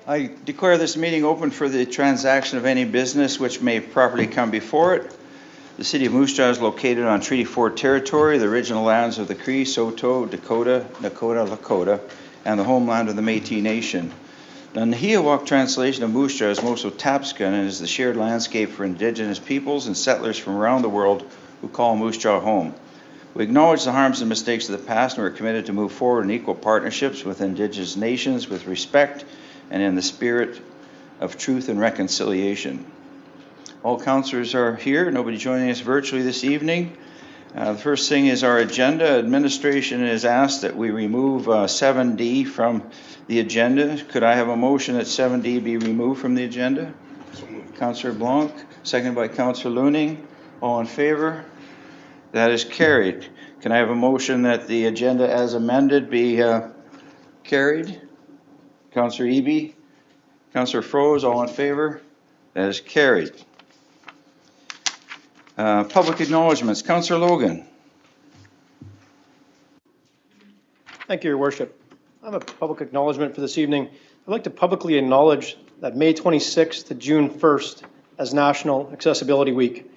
I declare this meeting open for the transaction of any business which may properly come before it. The city of Moose Jaw is located on Treaty 4 territory, the original lands of the Cree, Saulteaux, Dakota, Nakota, Lakota, and the homeland of the Métis Nation. The Nahiawak translation of Moose Jaw is Mosotapskan and is the shared landscape for Indigenous peoples and settlers from around the world who call Moose Jaw home. We acknowledge the harms and mistakes of the past, and we're committed to move forward in equal partnerships with Indigenous nations with respect and in the spirit of truth and reconciliation. All councillors are here, nobody joining us virtually this evening. The first thing is our agenda. Administration has asked that we remove 7D from the agenda. Could I have a motion that 7D be removed from the agenda? Councillor Blanc, seconded by Councillor Looning. All in favor? That is carried. Can I have a motion that the agenda as amended be carried? Councillor Eby, Councillor Froese, all in favor? That is carried. Public acknowledgements. Councillor Logan. Thank you, Your Worship. I have a public acknowledgement for this evening. I'd like to publicly acknowledge that May 26th to June 1st as National Accessibility Week.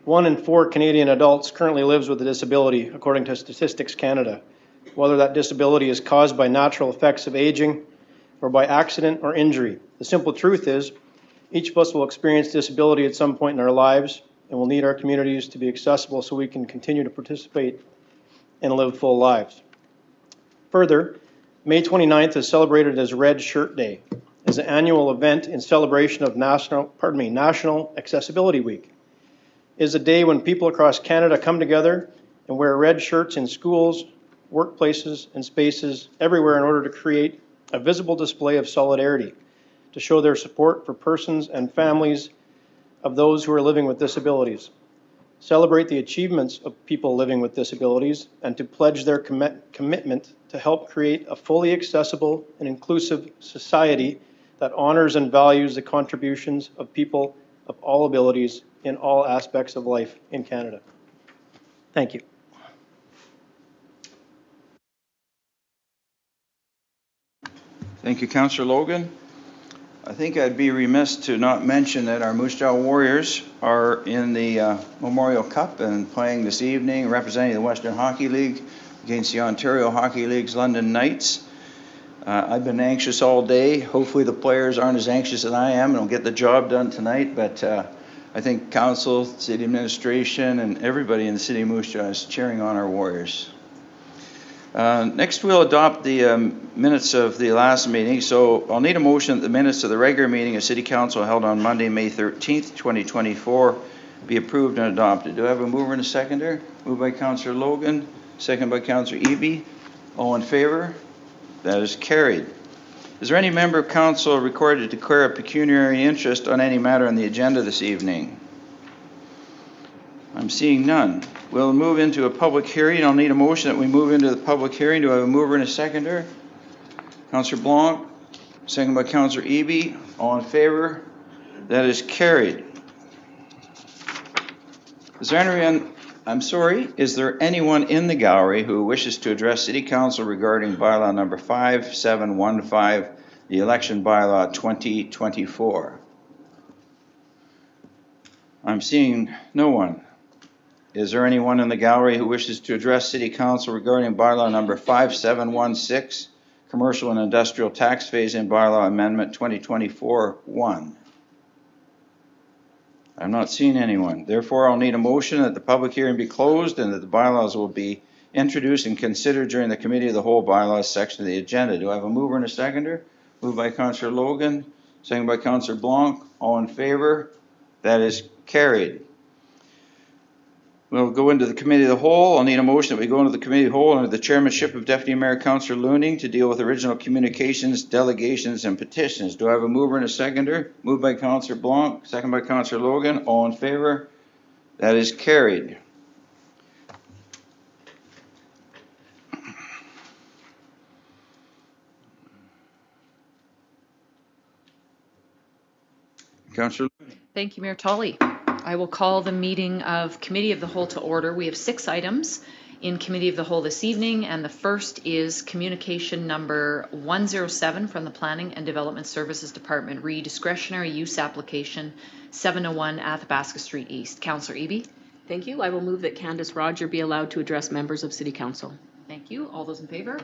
1 in 4 Canadian adults currently lives with a disability, according to Statistics Canada. Whether that disability is caused by natural effects of aging or by accident or injury. The simple truth is, each of us will experience disability at some point in our lives, and will need our communities to be accessible so we can continue to participate and live full lives. Further, May 29th is celebrated as Red Shirt Day, as an annual event in celebration of National Accessibility Week. It is a day when people across Canada come together and wear red shirts in schools, workplaces, and spaces everywhere in order to create a visible display of solidarity, to show their support for persons and families of those who are living with disabilities, celebrate the achievements of people living with disabilities, and to pledge their commitment to help create a fully accessible and inclusive society that honors and values the contributions of people of all abilities in all aspects of life in Canada. Thank you. Thank you, Councillor Logan. I think I'd be remiss to not mention that our Moose Jaw Warriors are in the Memorial Cup and playing this evening, representing the Western Hockey League against the Ontario Hockey League's London Knights. I've been anxious all day. Hopefully the players aren't as anxious as I am and will get the job done tonight, but I think council, city administration, and everybody in the city of Moose Jaw is cheering on our Warriors. Next, we'll adopt the minutes of the last meeting. So I'll need a motion that the minutes of the regular meeting of City Council held on Monday, May 13th, 2024 be approved and adopted. Do I have a mover and a seconder? Moved by Councillor Logan, second by Councillor Eby. All in favor? That is carried. Is there any member of council recorded to declare a pecuniary interest on any matter on the agenda this evening? I'm seeing none. We'll move into a public hearing. I'll need a motion that we move into the public hearing. Do I have a mover and a seconder? Councillor Blanc, second by Councillor Eby. All in favor? That is carried. Is there anyone in the gallery who wishes to address City Council regarding bylaw number 5715, the election bylaw 2024? I'm seeing no one. Is there anyone in the gallery who wishes to address City Council regarding bylaw number 5716, commercial and industrial tax phase-in bylaw amendment 2024-1? I'm not seeing anyone. Therefore, I'll need a motion that the public hearing be closed and that the bylaws will be introduced and considered during the Committee of the Whole bylaws section of the agenda. Do I have a mover and a seconder? Moved by Councillor Logan, second by Councillor Blanc. All in favor? That is carried. We'll go into the Committee of the Whole. I'll need a motion that we go into the Committee of the Whole under the chairmanship of Deputy Mayor Councillor Looning to deal with original communications, delegations, and petitions. Do I have a mover and a seconder? Moved by Councillor Blanc, second by Councillor Logan. All in favor? That is carried. Councillor. Thank you, Mayor Tolley. I will call the meeting of Committee of the Whole to order. We have 6 items, in Committee of the Whole this evening, and the first is communication number 107 from the Planning and Development Services Department, discretionary use application 701 Athabasca Street East. Councillor Eby. Thank you. I will move that Candace Roger be allowed to address members of City Council. Thank you. All those in favor?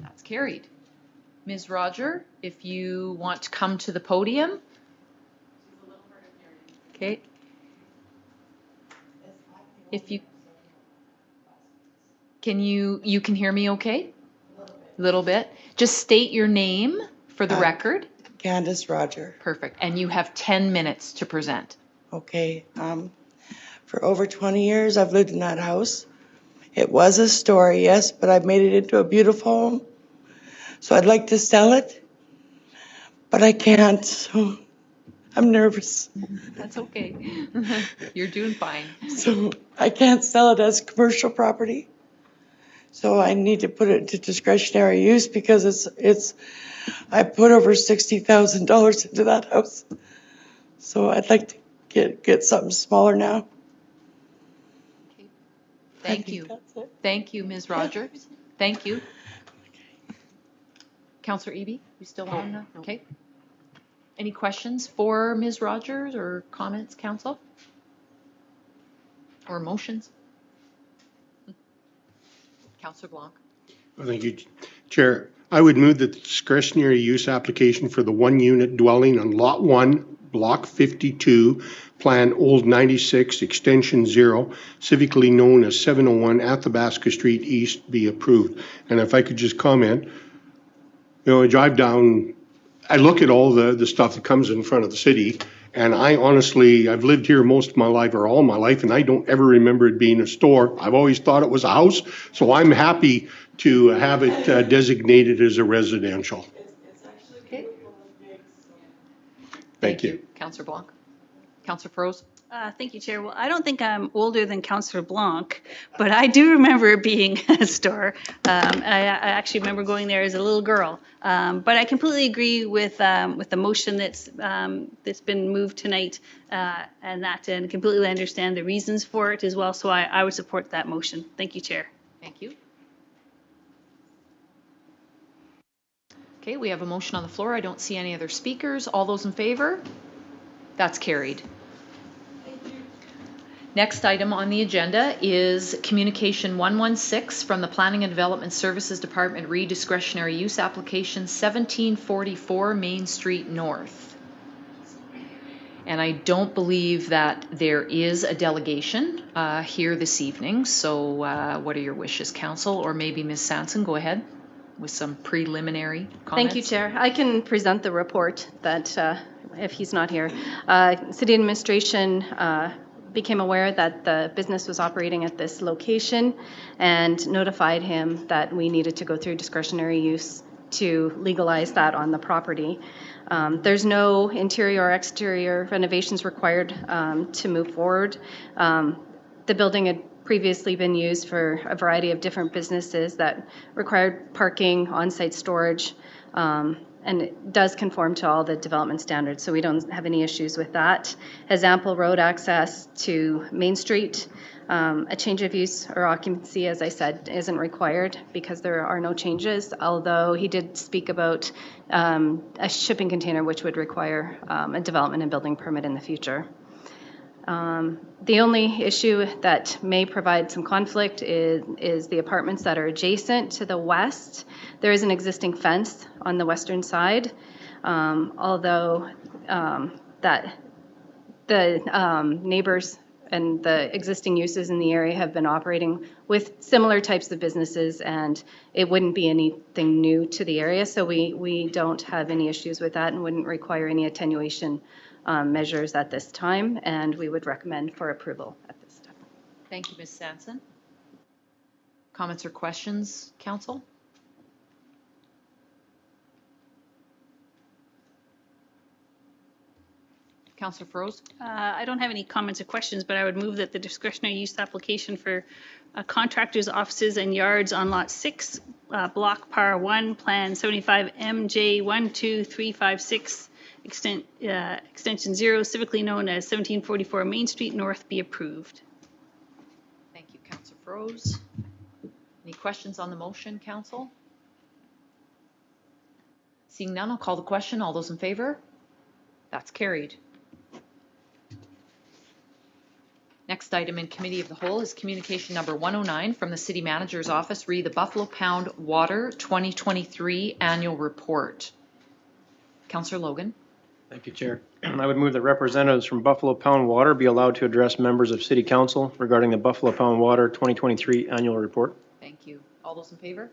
That's carried. Ms. Roger, if you want to come to the podium. Okay. If you can hear me okay? A little bit. Just state your name for the record. Candace Roger. Perfect. And you have 10 minutes to present. Okay. For over 20 years, I've lived in that house. It was a store, yes, but I've made it into a beautiful home. So I'd like to sell it, but I can't. So I'm nervous. That's okay. You're doing fine. So I can't sell it as commercial property. So I need to put it to discretionary use because I put over $60,000 into that house. So I'd like to get something smaller now. Okay. Thank you. Thank you, Ms. Rogers. Thank you. Councillor Eby, you still on? No. Okay. Any questions for Ms. Rogers or comments, council? Or motions? Councillor Blanc. Thank you, Chair. I would move that the discretionary use application for the one-unit dwelling on Lot 1, Block 52, Plan Old 96, Extension 0, civically known as 701 Athabasca Street East, be approved. And if I could just comment, I drive down, I look at all the stuff that comes in front of the city, and I've lived here most of my life, or all my life, and I don't ever remember it being a store. I've always thought it was a house, so I'm happy to have it designated as a residential. Okay. Thank you. Councillor Blanc. Councillor Froese. Thank you, Chair. Well, I don't think I'm older than Councillor Blanc, but I do remember it being a store. I actually remember going there as a little girl. But I completely agree with the motion that's been moved tonight, and completely understand the reasons for it as well. So I would support that motion. Thank you, Chair. Thank you. Okay, we have a motion on the floor. I don't see any other speakers. All those in favor? That's carried. Next item on the agenda is Communication 116 from the Planning and Development Services Department, discretionary use application 1744 Main Street North. And I don't believe that there is a delegation here this evening. So what are your wishes, Council? Or maybe Ms. Sanson, go ahead with some preliminary comments. Thank you, Chair. I can present the report that if he's not here. City administration became aware that the business was operating at this location and notified him that we needed to go through discretionary use to legalize that on the property. There's no interior or exterior renovations required to move forward. The building had previously been used for a variety of different businesses that required parking, on-site storage, and it does conform to all the development standards, so we don't have any issues with that. Has ample road access to Main Street. A change of use or occupancy, as I said, isn't required because there are no changes, although he did speak about a shipping container which would require a development and building permit in the future. The only issue that may provide some conflict is the apartments that are adjacent to the west. There is an existing fence on the western side, although that the neighbors and the existing uses in the area have been operating with similar types of businesses, and it wouldn't be anything new to the area, so we don't have any issues with that and wouldn't require any attenuation measures at this time, and we would recommend for approval at this time. Thank you, Ms. Sanson. Comments or questions, Council? Councillor Froese. I don't have any comments or questions, but I would move that the discretionary use application for contractors' offices and yards on Lot 6, Block Par 1, Plan 75 MJ12356, Extension 0, civically known as 1744 Main Street North, be approved. Thank you, Councillor Rose. Any questions on the motion, council? Seeing none, I'll call the question. All those in favor? That's carried. Next item in committee of the whole is communication number 109 from the city manager's office, re the Buffalo Pound Water 2023 annual report. Councillor Logan. Thank you, Chair. I would move that representatives from Buffalo Pound Water be allowed to address members of City Council regarding the Buffalo Pound Water 2023 annual report. Thank you. All those in favor?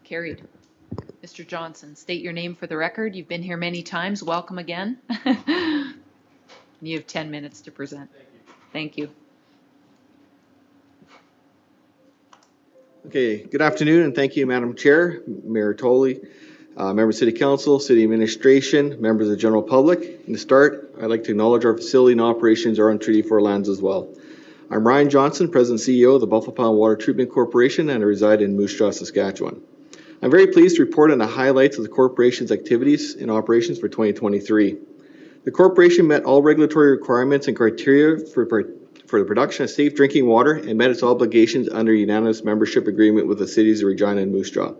Carried. Mr. Johnson, state your name for the record. You've been here many times. Welcome again. You have 10 minutes to present. Thank you. Okay, good afternoon and thank you, Madam Chair, Mayor Tolley, members of City Council, City Administration, members of the general public. And to start, I'd like to acknowledge our facility and operations are on Treaty 4 lands as well. I'm Ryan Johnson, President and CEO of the Buffalo Pound Water Treatment Corporation, and I reside in Moose Jaw, Saskatchewan. I'm very pleased to report on the highlights of the corporation's activities and operations for 2023. The corporation met all regulatory requirements and criteria for the production of safe drinking water and met its obligations under a unanimous membership agreement with the cities of Regina and Moose Jaw.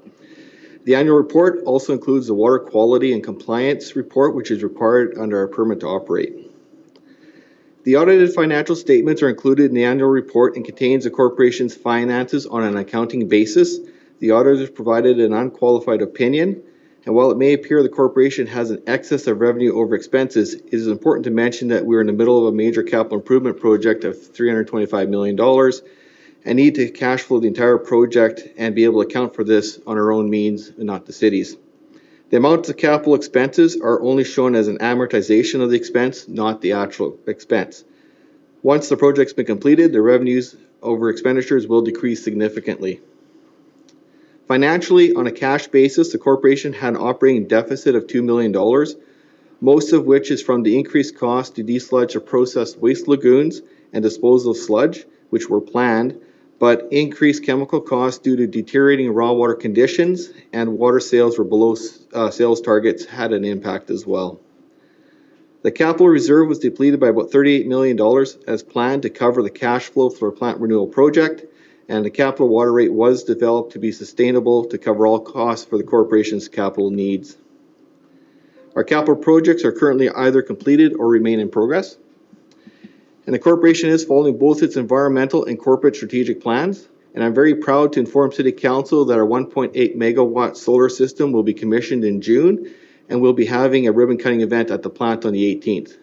The annual report also includes the water quality and compliance report, which is required under our permit to operate. The audited financial statements are included in the annual report and contains the corporation's finances on an accounting basis. The auditors provided an unqualified opinion, and while it may appear the corporation has an excess of revenue over expenses, it is important to mention that we're in the middle of a major capital improvement project of $325 million and need to cash flow the entire project and be able to account for this on our own means and not the city's. The amounts of capital expenses are only shown as an amortization of the expense, not the actual expense. Once the project's been completed, the revenues over expenditures will decrease significantly. Financially, on a cash basis, the corporation had an operating deficit of $2 million, most of which is from the increased cost to desludge the processed waste lagoons and dispose of sludge, which were planned, but increased chemical costs due to deteriorating raw water conditions and water sales were below sales targets had an impact as well. The capital reserve was depleted by about $38 million as planned to cover the cash flow for a plant renewal project, and the capital water rate was developed to be sustainable to cover all costs for the corporation's capital needs. Our capital projects are currently either completed or remain in progress. And the corporation is following both its environmental and corporate strategic plans. And I'm very proud to inform City Council that our 1.8 megawatt solar system will be commissioned in June, and we'll be having a ribbon cutting event at the plant on the 18th.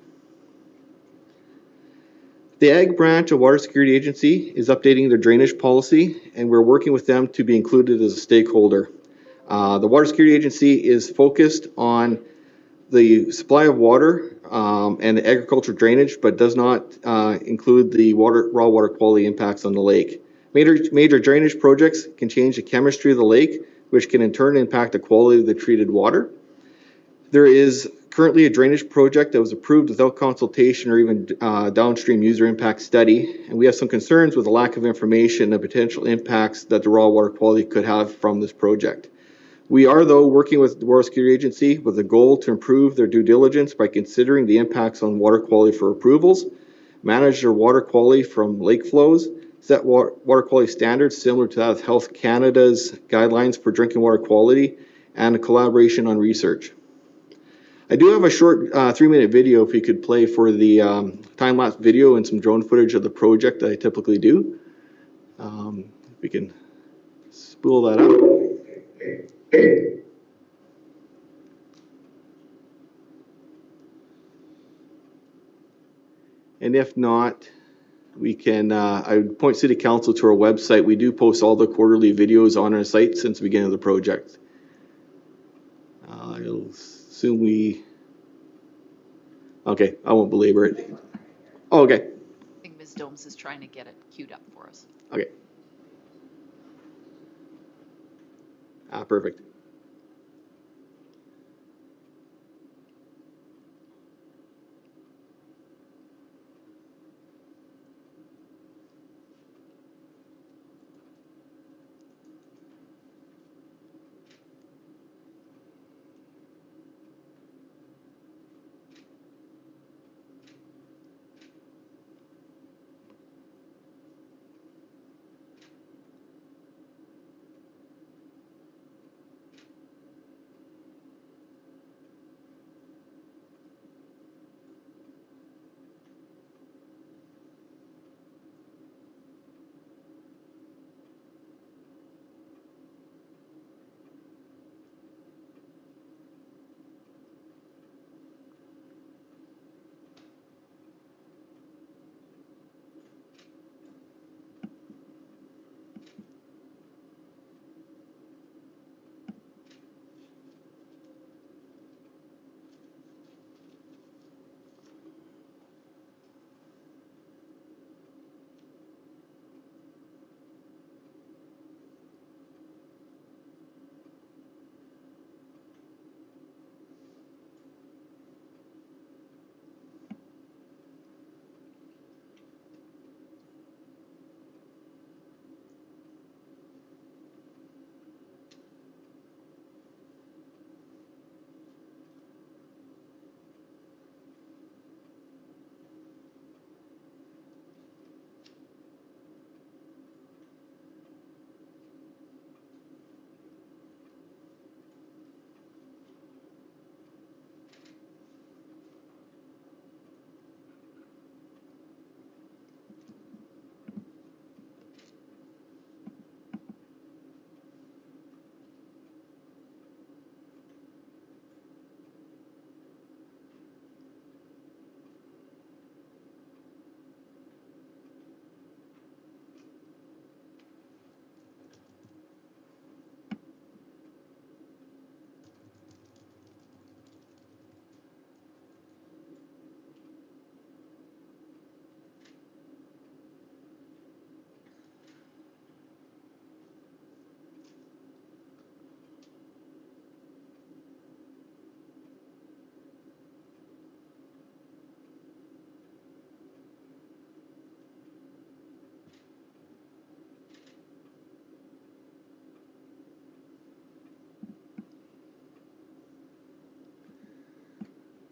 The Ag branch of Water Security Agency is updating their drainage policy, and we're working with them to be included as a stakeholder. The Water Security Agency is focused on the supply of water and the agricultural drainage, but does not include the raw water quality impacts on the lake. Major drainage projects can change the chemistry of the lake, which can in turn impact the quality of the treated water. There is currently a drainage project that was approved without consultation or even downstream user impact study, and we have some concerns with the lack of information and potential impacts that the raw water quality could have from this project. We are, though, working with the Water Security Agency with a goal to improve their due diligence by considering the impacts on water quality for approvals, manage their water quality from lake flows, set water quality standards similar to that of Health Canada's guidelines for drinking water quality, and a collaboration on research. I do have a short 3-minute video if you could play for the time-lapse video and some drone footage of the project that I typically do. If we can spool that up. And if not, we can, I would point City Council to our website. We do post all the quarterly videos on our site since the beginning of the project. I'll assume okay, I won't belabor it. Oh, okay. I think Ms. Domes is trying to get it queued up for us. Okay. Perfect.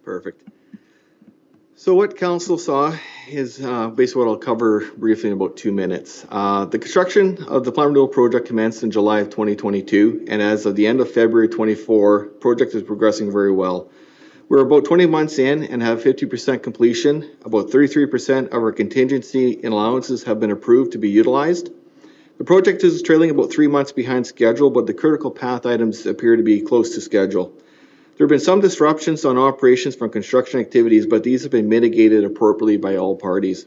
Perfect. So what council saw is basically what I'll cover briefly in about 2 minutes. The construction of the Plant Renewal Project commenced in July of 2022, and as of the end of February 24, project is progressing very well. We're about 20 months in and have 50% completion. About 33% of our contingency and allowances have been approved to be utilized. The project is trailing about 3 months behind schedule, but the critical path items appear to be close to schedule. There have been some disruptions on operations from construction activities, but these have been mitigated appropriately by all parties.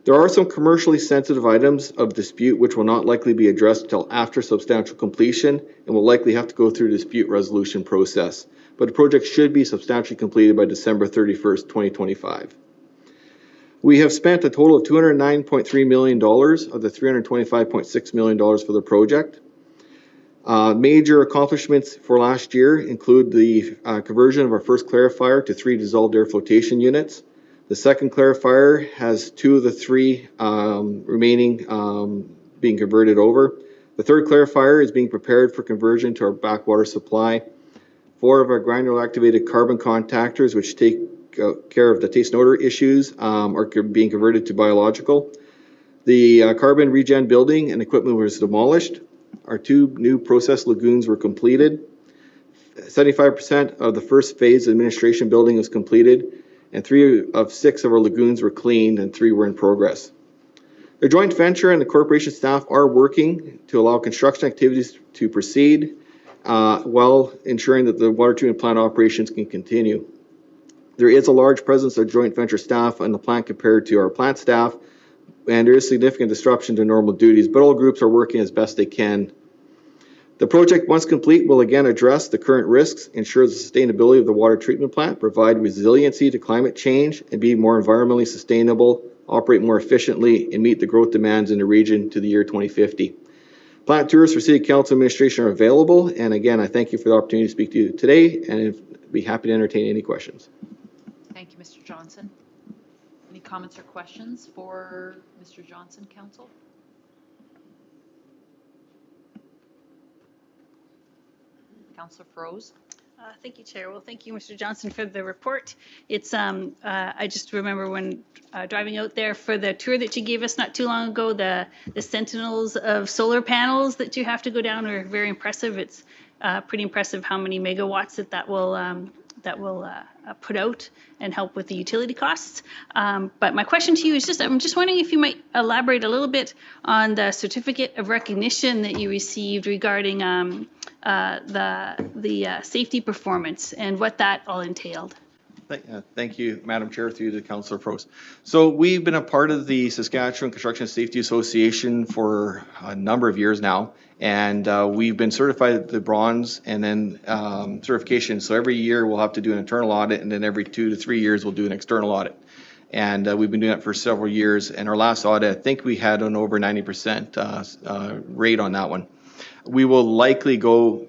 There are some commercially sensitive items of dispute which will not likely be addressed until after substantial completion and will likely have to go through the dispute resolution process. But the project should be substantially completed by December 31st, 2025. We have spent a total of $209.3 million of the $325.6 million for the project. Major accomplishments for last year include the conversion of our first clarifier to 3 dissolved air flotation units. The second clarifier has 2 of the 3 remaining being converted over. The third clarifier is being prepared for conversion to our backwater supply. 4 of our granular activated carbon contactors, which take care of the taste and odor issues, are being converted to biological. The carbon regen building and equipment was demolished. Our 2 new process lagoons were completed. 75% of the first phase administration building was completed, and 3 of 6 of our lagoons were cleaned and 3 were in progress. The joint venture and the corporation staff are working to allow construction activities to proceed while ensuring that the water treatment plant operations can continue. There is a large presence of joint venture staff on the plant compared to our plant staff, and there is significant disruption to normal duties, but all groups are working as best they can. The project, once complete, will again address the current risks, ensure the sustainability of the water treatment plant, provide resiliency to climate change, and be more environmentally sustainable, operate more efficiently, and meet the growth demands in the region to the year 2050. Plant tours for City Council administration are available, and again, I thank you for the opportunity to speak to you today, and I'd be happy to entertain any questions. Thank you, Mr. Johnson. Any comments or questions for Mr. Johnson, Council? Councillor Froese. Thank you, Chair. Well, thank you, Mr. Johnson, for the report. It's I just remember when driving out there for the tour that you gave us not too long ago, the sentinels of solar panels that you have to go down are very impressive. It's pretty impressive how many megawatts that will put out and help with the utility costs. But my question to you is I'm just wondering if you might elaborate a little bit on the certificate of recognition that you received regarding the safety performance and what that all entailed. Thank you, Madam Chair, through to Councillor Froese. So we've been a part of the Saskatchewan Construction Safety Association for a number of years now, and we've been certified at the bronze and then certification. So every year we'll have to do an internal audit, and then every 2 to 3 years we'll do an external audit. And we've been doing that for several years. And our last audit, I think we had an over 90% rate on that one. We will likely go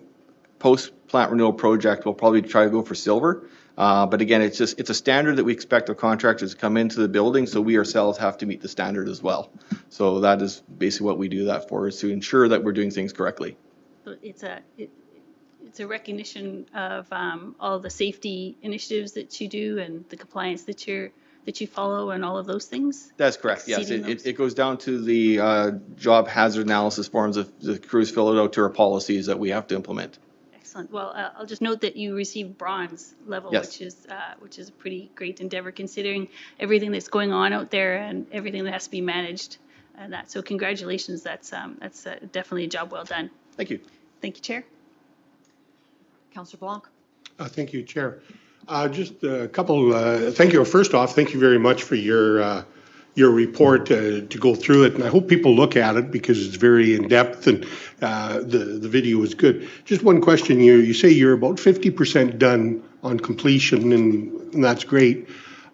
post-plant renewal project. We'll probably try to go for silver. But again, it's a standard that we expect our contractors to come into the building, so we ourselves have to meet the standard as well. So that is basically what we do that for, is to ensure that we're doing things correctly. So it's a recognition of all the safety initiatives that you do and the compliance that you follow and all of those things? That's correct, yes. It goes down to the job hazard analysis forms that the crews fill it out to our policies that we have to implement. Excellent. Well, I'll just note that you received bronze level, yes, which is a pretty great endeavor considering everything that's going on out there and everything that has to be managed. And so congratulations. That's definitely a job well done. Thank you. Thank you, Chair. Councillor Blanc. Thank you, Chair. Just a couple. Thank you. First off, thank you very much for your report to go through it, and I hope people look at it because it's very in depth and the video is good. Just one question: you say you're about 50% done on completion, and that's great,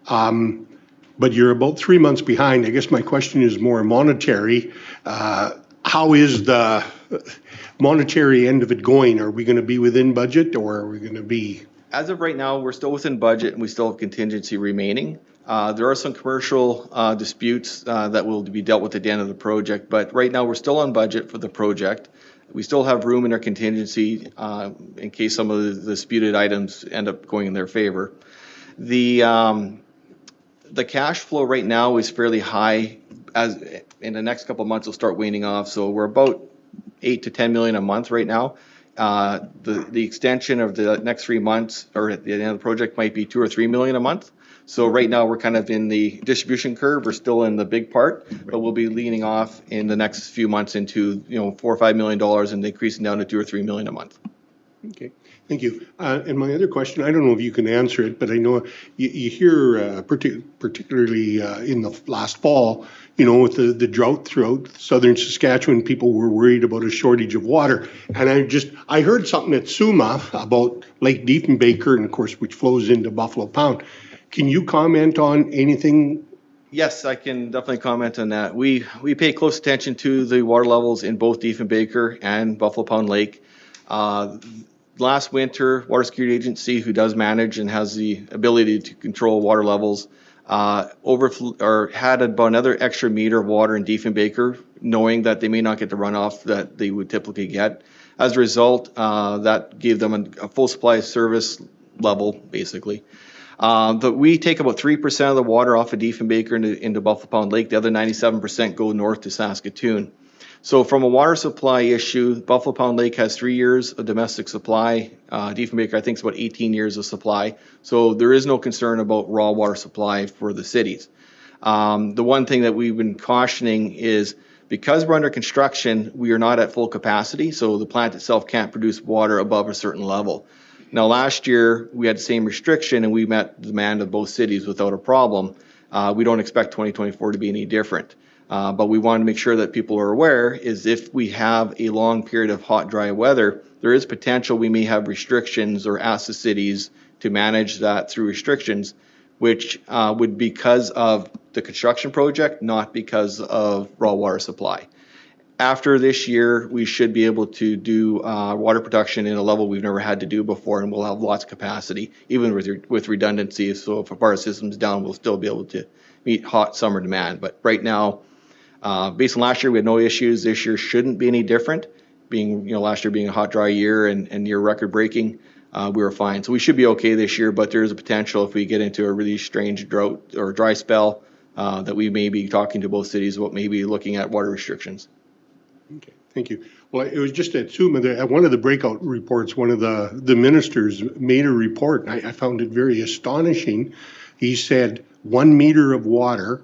but you're about 3 months behind. I guess my question is more monetary. How is the monetary end of it going? Are we going to be within budget, or are we going to be? As of right now, we're still within budget and we still have contingency remaining. There are some commercial disputes that will be dealt with at the end of the project, but right now we're still on budget for the project. We still have room in our contingency in case some of the disputed items end up going in their favor. The cash flow right now is fairly high. As in the next couple of months, it'll start waning off. So we're about 8 to 10 million a month right now. The extension of the next 3 months, or at the end of the project, might be 2 or 3 million a month. So right now we're kind of in the distribution curve. We're still in the big part, but we'll be leaning off in the next few months into $4 or $5 million and increasing down to 2 or 3 million a month. Okay, thank you. And my other question, I don't know if you can answer it, but I know you hear particularly in the last fall, with the drought throughout southern Saskatchewan, people were worried about a shortage of water. And I heard something at SUMA about Lake Diefenbaker, and of course, which flows into Buffalo Pound. Can you comment on anything? Yes, I can definitely comment on that. We pay close attention to the water levels in both Diefenbaker and Buffalo Pound Lake. Last winter, Water Security Agency, who does manage and has the ability to control water levels, had about another extra meter of water in Diefenbaker, knowing that they may not get the runoff that they would typically get. As a result, that gave them a full supply service level, basically. But we take about 3% of the water off of Diefenbaker into Buffalo Pound Lake. The other 97% go north to Saskatoon. So from a water supply issue, Buffalo Pound Lake has 3 years of domestic supply. Diefenbaker, I think, is about 18 years of supply. So there is no concern about raw water supply for the cities. The one thing that we've been cautioning is because we're under construction, we are not at full capacity. So the plant itself can't produce water above a certain level. Now, last year, we had the same restriction and we met the demand of both cities without a problem. We don't expect 2024 to be any different. But we want to make sure that people are aware is if we have a long period of hot, dry weather, there is potential we may have restrictions or ask the cities to manage that through restrictions, which would be because of the construction project, not because of raw water supply. After this year, we should be able to do water production in a level we've never had to do before, and we'll have lots of capacity, even with redundancy. So if our system's down, we'll still be able to meet hot summer demand. But right now, based on last year, we had no issues. This year shouldn't be any different. Last year being a hot, dry year and near record breaking, we were fine. So we should be okay this year, but there is a potential if we get into a really strange drought or dry spell that we may be talking to both cities about maybe looking at water restrictions. Okay, thank you. Well, it was just at SUMA, at one of the breakout reports, one of the ministers made a report, and I found it very astonishing. He said 1 meter of water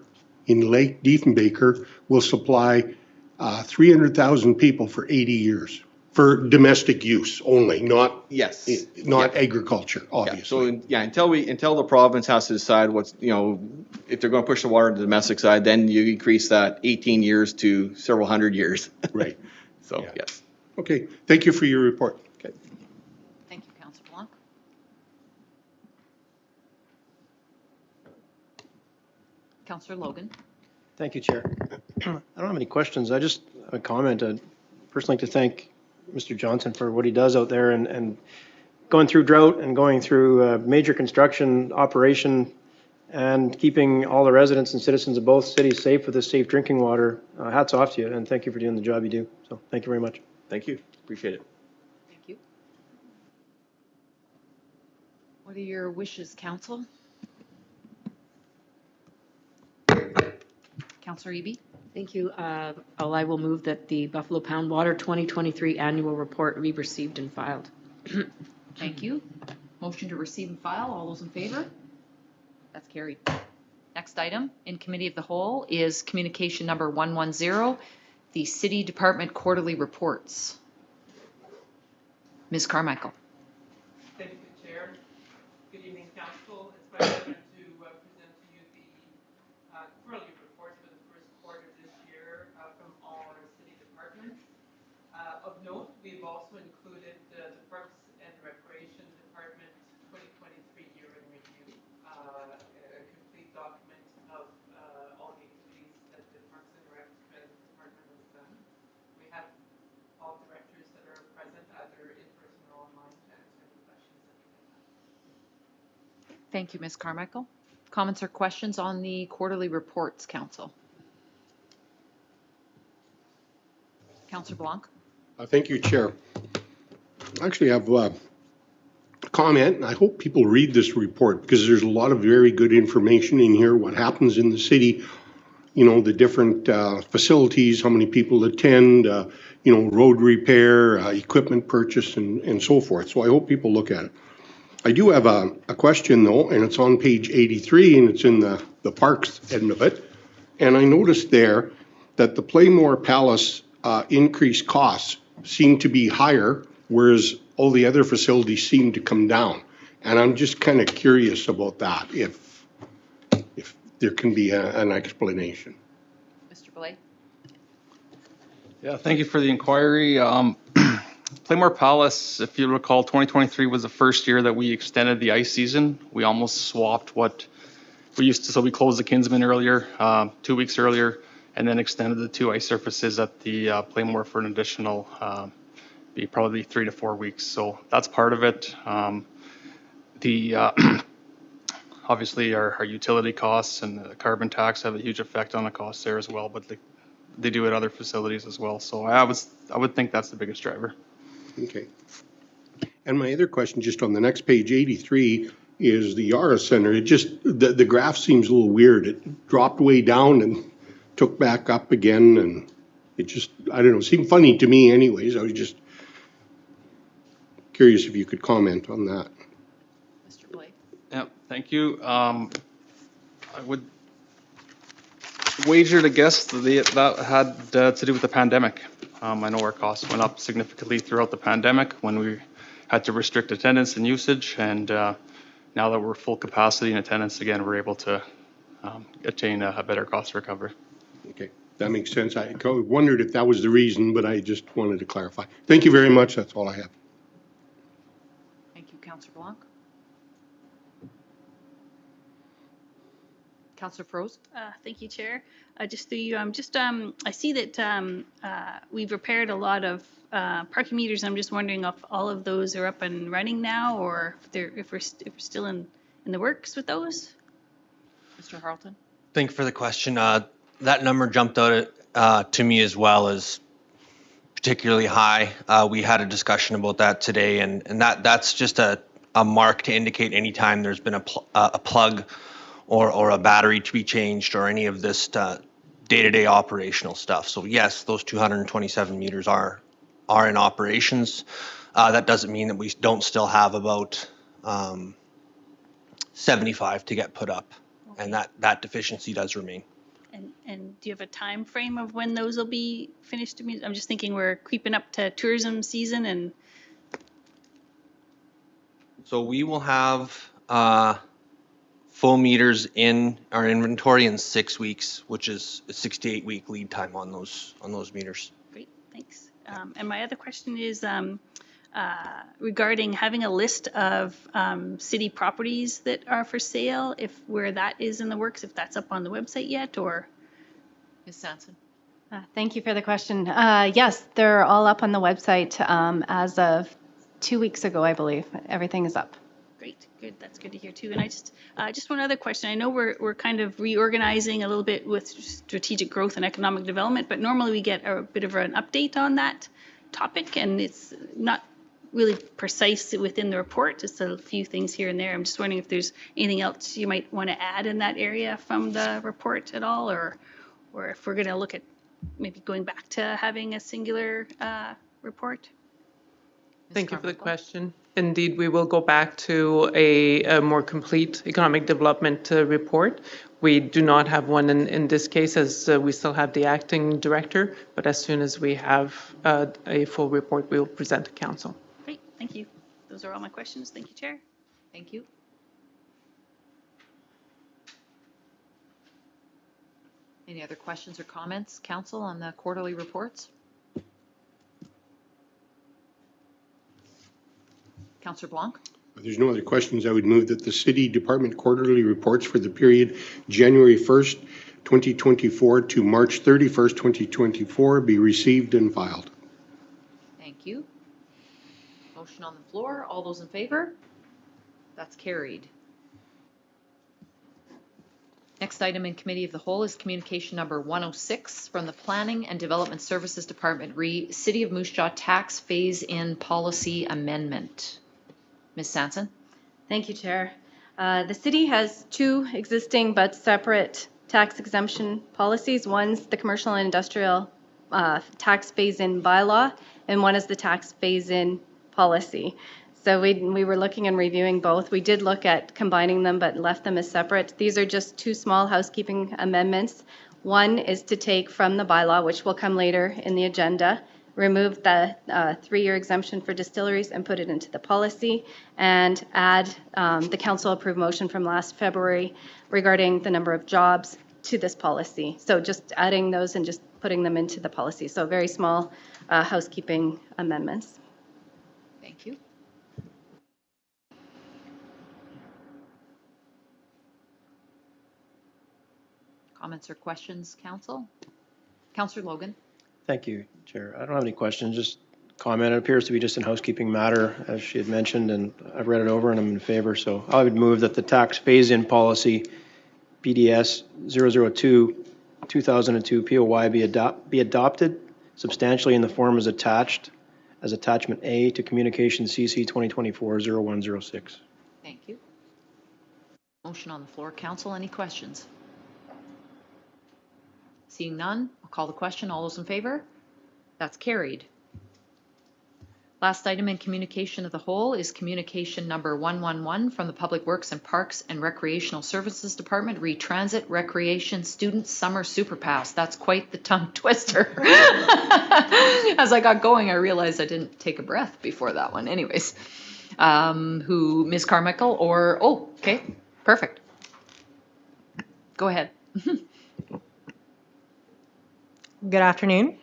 in Lake Diefenbaker will supply 300,000 people for 80 years for domestic use only, not agriculture, obviously. Yeah, so until the province has to decide what's if they're going to push the water to the domestic side, then you increase that 18 years to several hundred years. Right. So yeah. Yes. Okay. Thank you for your report. Okay. Thank you, Councillor Blanc. Councillor Logan. Thank you, Chair. I don't have any questions. I just have a comment. I'd personally like to thank Mr. Johnson for what he does out there and going through drought and going through major construction operation and keeping all the residents and citizens of both cities safe with this safe drinking water. Hats off to you, and thank you for doing the job you do. So thank you very much. Thank you. Appreciate it. Thank you. What are your wishes, Council? Councillor Eby? Thank you. I will move that the Buffalo Pound Water 2023 annual report be received and filed. Thank you. Motion to receive and file. All those in favor? That's carried. Next item in Committee of the Whole is communication number 110, the City Department quarterly reports. Ms. Carmichael. Thank you, Chair. Good evening, Council. It's my pleasure to present to you the quarterly reports for the first quarter this year from all our city departments. Of note, we've also included the Parks and Recreation Department 2023 year in review, a complete document of all the activities that the Parks and Rec Department has done. We have all directors that are present, either in person or online, to answer any questions that you may have. Thank you, Ms. Carmichael. Comments or questions on the quarterly reports, Council? Councillor Blanc. Thank you, Chair. I actually have comment, and I hope people read this report because there's a lot of very good information in here, what happens in the city, you know, the different facilities, how many people attend, you know, road repair, equipment purchase, and so forth. So I hope people look at it. I do have a question though, and it's on page 83, and it's in the parks end of it. And I noticed there that the Playmore Palace increased costs seem to be higher, whereas all the other facilities seem to come down. And I'm just kind of curious about that, if there can be an explanation. Mr. Blake? Yeah, thank you for the inquiry. Playmore Palace, if you recall, 2023 was the first year that we extended the ice season. We almost swapped what we used to, so we closed the Kinsman earlier, 2 weeks earlier, and then extended the 2 ice surfaces at the Playmore for an additional, probably 3 to 4 weeks. So that's part of it. Obviously our utility costs and the carbon tax have a huge effect on the costs there as well, but they do at other facilities as well. So I would think that's the biggest driver. Okay. And my other question, just on the next page, 83, is the Yara Center. It just, the graph seems a little weird. It dropped way down and took back up again, and it just, I don't know, seemed funny to me anyways. I was just curious if you could comment on that. Mr. Blake? Yeah, thank you. I would wager to guess that had to do with the pandemic. I know our costs went up significantly throughout the pandemic when we had to restrict attendance and usage, and now that we're full capacity and attendance again, we're able to attain a better cost recovery. Okay, that makes sense. I wondered if that was the reason, but I just wanted to clarify. Thank you very much. That's all I have. Thank you, Councillor Blanc. Councillor Froese? Thank you, Chair. Just through you, I see that we've repaired a lot of parking meters. I'm just wondering if all of those are up and running now, or if we're still in the works with those. Mr. Harleton? Thank you for the question. That number jumped out to me as well as particularly high. We had a discussion about that today, and that's just a mark to indicate anytime there's been a plug or a battery to be changed or any of this day-to-day operational stuff. So yes, those 227 meters are in operations. That doesn't mean that we don't still have about 75 to get put up, and that deficiency does remain. And do you have a time frame of when those will be finished? I'm just thinking we're creeping up to tourism season, and so we will have full meters in our inventory in 6 weeks, which is a 6 to 8 week lead time on those meters. Great, thanks. And my other question is regarding having a list of city properties that are for sale, where that is in the works, if that's up on the website yet, or? Ms. Sanson? Thank you for the question. Yes, they're all up on the website as of 2 weeks ago, I believe. Everything is up. Great, good. That's good to hear too. And I just one other question. I know we're kind of reorganizing a little bit with strategic growth and economic development, but normally we get a bit of an update on that topic, and it's not really precise within the report, just a few things here and there. I'm just wondering if there's anything else you might want to add in that area from the report at all, or if we're going to look at maybe going back to having a singular report. Thank you for the question. Indeed, we will go back to a more complete economic development report. We do not have one in this case, as we still have the acting director, but as soon as we have a full report, we will present to council. Great, thank you. Those are all my questions. Thank you, Chair. Thank you. Any other questions or comments, council, on the quarterly reports? Councillor Blanc? If there's no other questions, I would move that the City Department quarterly reports for the period January 1st, 2024 to March 31st, 2024 be received and filed. Thank you. Motion on the floor. All those in favor? That's carried. Next item in Committee of the Whole is communication number 106 from the Planning and Development Services Department re City of Moose Jaw Tax Phase-In Policy Amendment. Ms. Sanson? Thank you, Chair. The city has two existing but separate tax exemption policies. One's the commercial and industrial tax phase-in bylaw, and one is the tax phase-in policy. So we were looking and reviewing both. We did look at combining them, but left them as separate. These are just two small housekeeping amendments. One is to take from the bylaw, which will come later in the agenda, remove the 3-year exemption for distilleries and put it into the policy, and add the council-approved motion from last February regarding the number of jobs to this policy. So just adding those and just putting them into the policy. So very small housekeeping amendments. Thank you. Comments or questions, Council? Councillor Logan? Thank you, Chair. I don't have any questions, just comment. It appears to be just a housekeeping matter, as she had mentioned, and I've read it over and I'm in favor. So I would move that the tax phase-in policy, PDS 002-2002 POY be adopted substantially in the form as attached, as attachment A to Communication CC 2024-0106. Thank you. Motion on the floor. Council, any questions? Seeing none, I'll call the question. All those in favor? That's carried. Last item in communication of the whole is communication number 111 from the Public Works and Parks and Recreational Services Department, Retransit Recreation Student Summer Super Pass. That's quite the tongue twister. As I got going, I realized I didn't take a breath before that one. Anyways, Ms. Carmichael or, oh, okay, perfect. Go ahead. Good afternoon.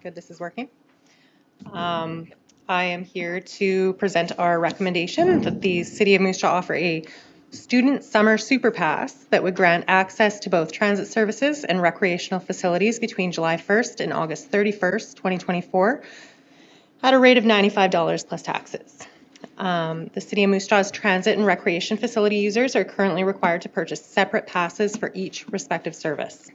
Good, this is working. I am here to present our recommendation that the City of Moose Jaw offer a student summer super pass that would grant access to both transit services and recreational facilities between July 1st and August 31st, 2024 at a rate of $95 plus taxes. The City of Moose Jaw's transit and recreation facility users are currently required to purchase separate passes for each respective service.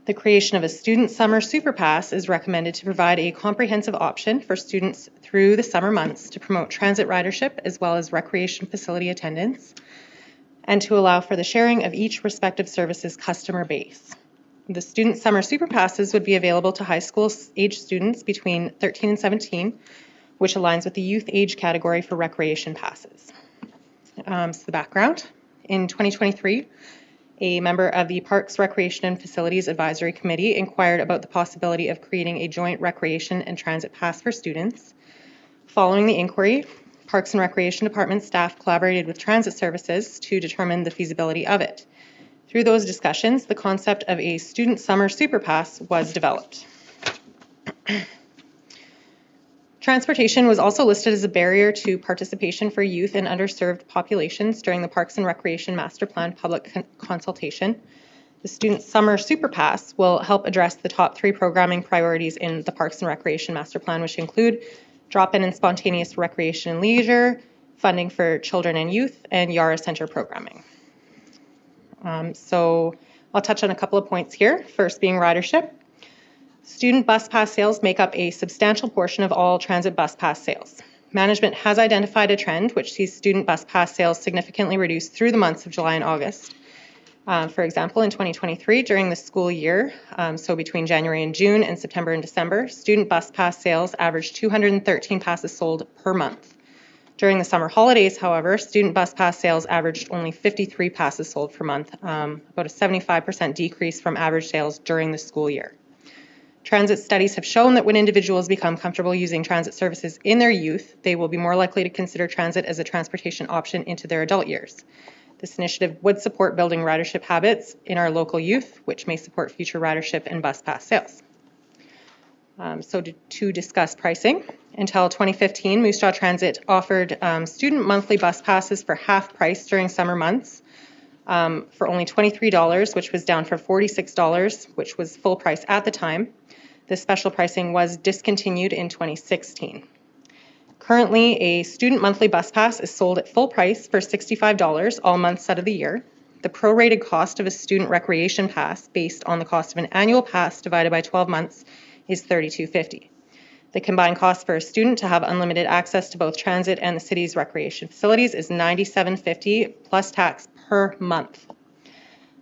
The creation of a student summer super pass is recommended to provide a comprehensive option for students through the summer months to promote transit ridership as well as recreation facility attendance, and to allow for the sharing of each respective service's customer base. The student summer super passes would be available to high school age students between 13 and 17, which aligns with the youth age category for recreation passes. So the background, in 2023, a member of the Parks, Recreation and Facilities Advisory Committee inquired about the possibility of creating a joint recreation and transit pass for students. Following the inquiry, Parks and Recreation Department staff collaborated with transit services to determine the feasibility of it. Through those discussions, the concept of a student summer super pass was developed. Transportation was also listed as a barrier to participation for youth and underserved populations during the Parks and Recreation Master Plan public consultation. The Student Summer Super Pass will help address the top 3 programming priorities in the Parks and Recreation Master Plan, which include drop-in and spontaneous recreation and leisure, funding for children and youth, and Yara Center programming. So I'll touch on a couple of points here, first being ridership. Student bus pass sales make up a substantial portion of all transit bus pass sales. Management has identified a trend which sees student bus pass sales significantly reduced through the months of July and August. For example, in 2023, during the school year, so between January and June and September and December, student bus pass sales averaged 213 passes sold per month. During the summer holidays, however, student bus pass sales averaged only 53 passes sold per month, about a 75% decrease from average sales during the school year. Transit studies have shown that when individuals become comfortable using transit services in their youth, they will be more likely to consider transit as a transportation option into their adult years. This initiative would support building ridership habits in our local youth, which may support future ridership and bus pass sales. So to discuss pricing, until 2015, Moose Jaw Transit offered student monthly bus passes for half price during summer months for only $23, which was down from $46, which was full price at the time. This special pricing was discontinued in 2016. Currently, a student monthly bus pass is sold at full price for $65 all months out of the year. The prorated cost of a student recreation pass based on the cost of an annual pass divided by 12 months is $32.50. The combined cost for a student to have unlimited access to both transit and the city's recreation facilities is $97.50 plus tax per month.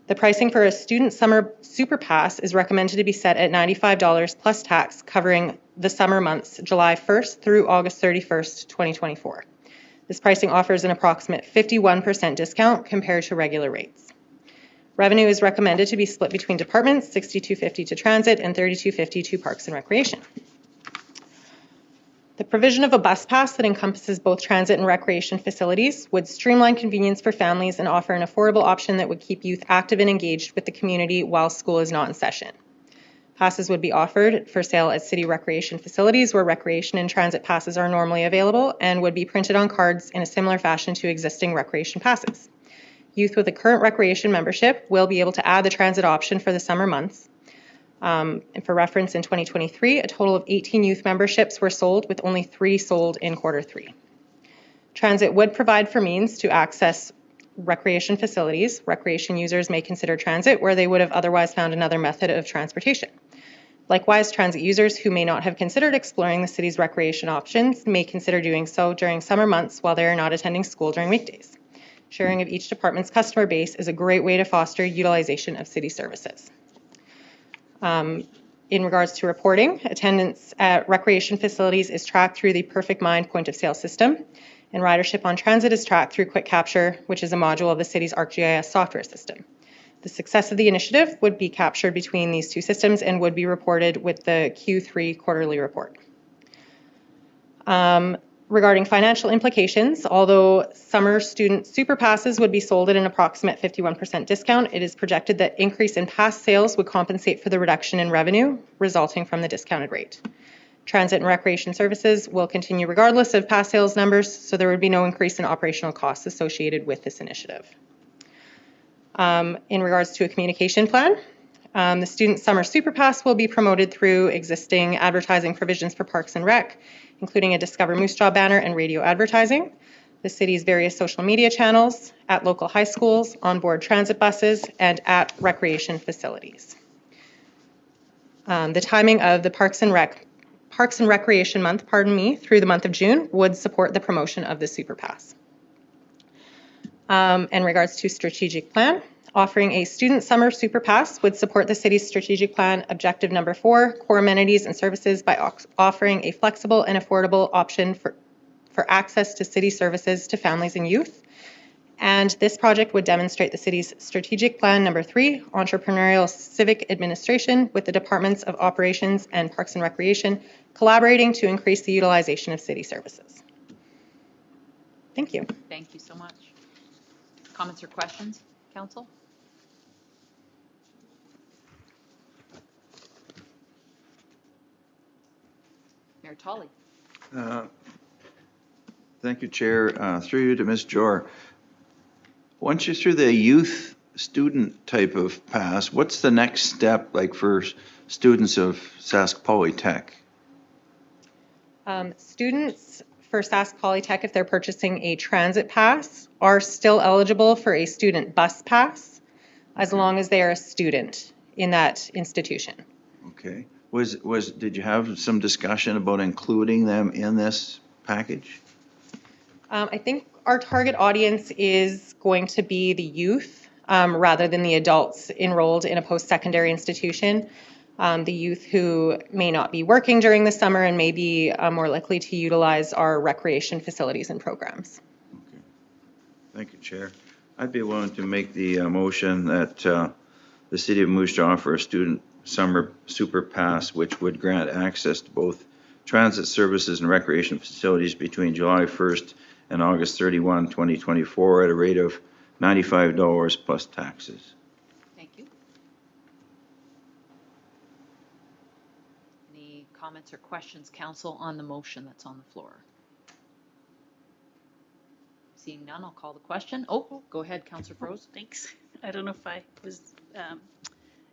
The pricing for a student summer super pass is recommended to be set at $95 plus tax, covering the summer months July 1st through August 31st, 2024. This pricing offers an approximate 51% discount compared to regular rates. Revenue is recommended to be split between departments, $62.50 to transit and $32.50 to parks and recreation. The provision of a bus pass that encompasses both transit and recreation facilities would streamline convenience for families and offer an affordable option that would keep youth active and engaged with the community while school is not in session. Passes would be offered for sale at city recreation facilities where recreation and transit passes are normally available and would be printed on cards in a similar fashion to existing recreation passes. Youth with a current recreation membership will be able to add the transit option for the summer months. And for reference, in 2023, a total of 18 youth memberships were sold, with only 3 sold in Q3. Transit would provide for means to access recreation facilities. Recreation users may consider transit where they would have otherwise found another method of transportation. Likewise, transit users who may not have considered exploring the city's recreation options may consider doing so during summer months while they are not attending school during weekdays. Sharing of each department's customer base is a great way to foster utilization of city services. In regards to reporting, attendance at recreation facilities is tracked through the Perfect Mind point of sale system, and ridership on transit is tracked through Quick Capture, which is a module of the city's ArcGIS software system. The success of the initiative would be captured between these two systems and would be reported with the Q3 quarterly report. Regarding financial implications, although summer student super passes would be sold at an approximate 51% discount, it is projected that increase in pass sales would compensate for the reduction in revenue resulting from the discounted rate. Transit and recreation services will continue regardless of pass sales numbers, so there would be no increase in operational costs associated with this initiative. In regards to a communication plan, the Student Summer Super Pass will be promoted through existing advertising provisions for Parks and Rec, including a Discover Moose Jaw banner and radio advertising, the city's various social media channels, at local high schools, onboard transit buses, and at recreation facilities. The timing of the Parks and Recreation Month, through the month of June would support the promotion of the Super Pass. In regards to strategic plan, offering a student summer super pass would support the city's strategic plan objective number 4, core amenities and services, by offering a flexible and affordable option for access to city services to families and youth. And this project would demonstrate the city's strategic plan number 3, entrepreneurial civic administration, with the departments of operations and parks and recreation collaborating to increase the utilization of city services. Thank you. Thank you so much. Comments or questions, council? Mayor Tolley. Thank you, Chair. Through you to Ms. Jor. Once you're through the youth student type of pass, what's the next step like for students of Sask Polytech? Students for Sask Polytech, if they're purchasing a transit pass, are still eligible for a student bus pass as long as they are a student in that institution. Okay. Did you have some discussion about including them in this package? I think our target audience is going to be the youth rather than the adults enrolled in a post-secondary institution. The youth who may not be working during the summer and may be more likely to utilize our recreation facilities and programs. Okay. Thank you, Chair. I'd be willing to make the motion that the City of Moose Jaw offer a student summer super pass, which would grant access to both transit services and recreation facilities between July 1st and August 31, 2024 at a rate of $95 plus taxes. Thank you. Any comments or questions, council, on the motion that's on the floor? Seeing none, I'll call the question. Oh, go ahead, Councillor Prose. Thanks. I don't know if I was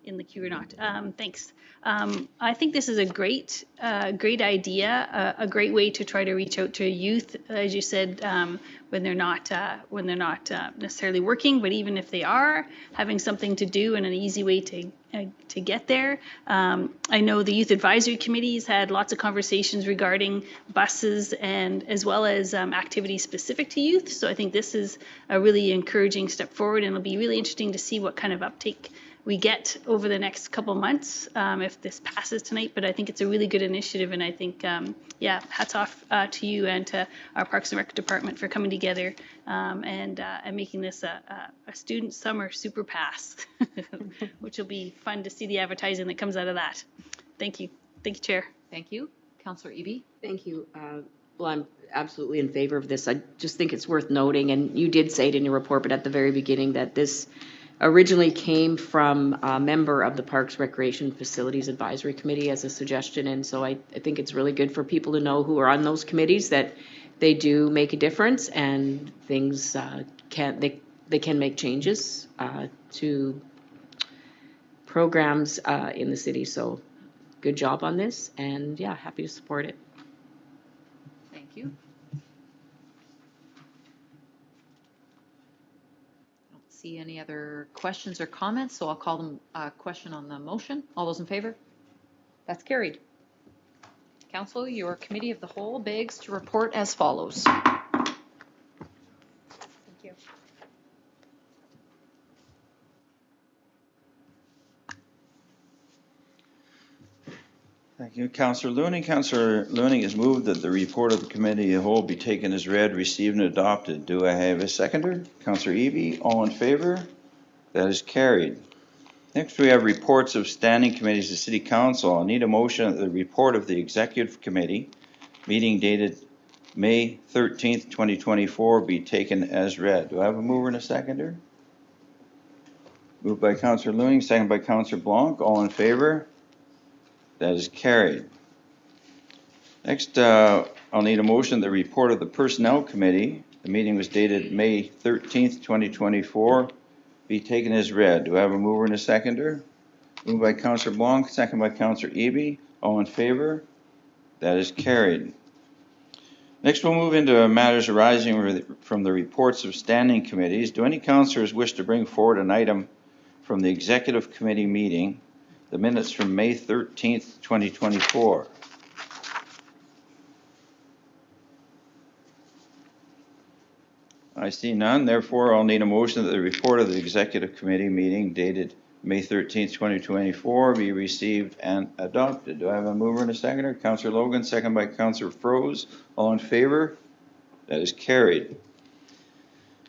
in the queue or not. Thanks. I think this is a great idea, a great way to try to reach out to youth, as you said, when they're not necessarily working, but even if they are, having something to do and an easy way to get there. I know the Youth Advisory Committee's had lots of conversations regarding buses and as well as activities specific to youth. So I think this is a really encouraging step forward, and it'll be really interesting to see what kind of uptake we get over the next couple months if this passes tonight. But I think it's a really good initiative, and I think, yeah, hats off to you and to our Parks and Rec department for coming together and making this a student summer super pass, which will be fun to see the advertising that comes out of that. Thank you. Thank you, Chair. Thank you. Councillor Eby? Thank you. Well, I'm absolutely in favor of this. I just think it's worth noting, and you did say it in your report, but at the very beginning, that this originally came from a member of the Parks, Recreation, Facilities Advisory Committee as a suggestion. And so I think it's really good for people to know who are on those committees that they do make a difference, and things they can make changes to programs in the city. So good job on this, and yeah, happy to support it. Thank you. See any other questions or comments, so I'll call them a question on the motion. All those in favor? That's carried. Council, your committee of the whole begs to report as follows. Thank you. Thank you, Councillor Looning. Councillor Looning has moved that the report of the committee of the whole be taken as read, received, and adopted. Do I have a seconder? Councillor Eby, all in favor? That is carried. Next, we have reports of standing committees of City Council. I'll need a motion that the report of the Executive Committee, meeting dated May 13th, 2024, be taken as read. Do I have a mover and a seconder? Moved by Councillor Looning, second by Councillor Blanc. All in favor? That is carried. Next, I'll need a motion the report of the Personnel Committee. The meeting was dated May 13th, 2024, be taken as read. Do I have a mover and a seconder? Moved by Councillor Blanc, second by Councillor Eby. All in favor? That is carried. Next, we'll move into matters arising from the reports of standing committees. Do any councillors wish to bring forward an item from the Executive Committee meeting, the minutes from May 13th, 2024? I see none. Therefore, I'll need a motion that the report of the Executive Committee meeting dated May 13th, 2024 be received and adopted. Do I have a mover and a seconder? Councillor Logan, second by Councillor Froese. All in favor? That is carried.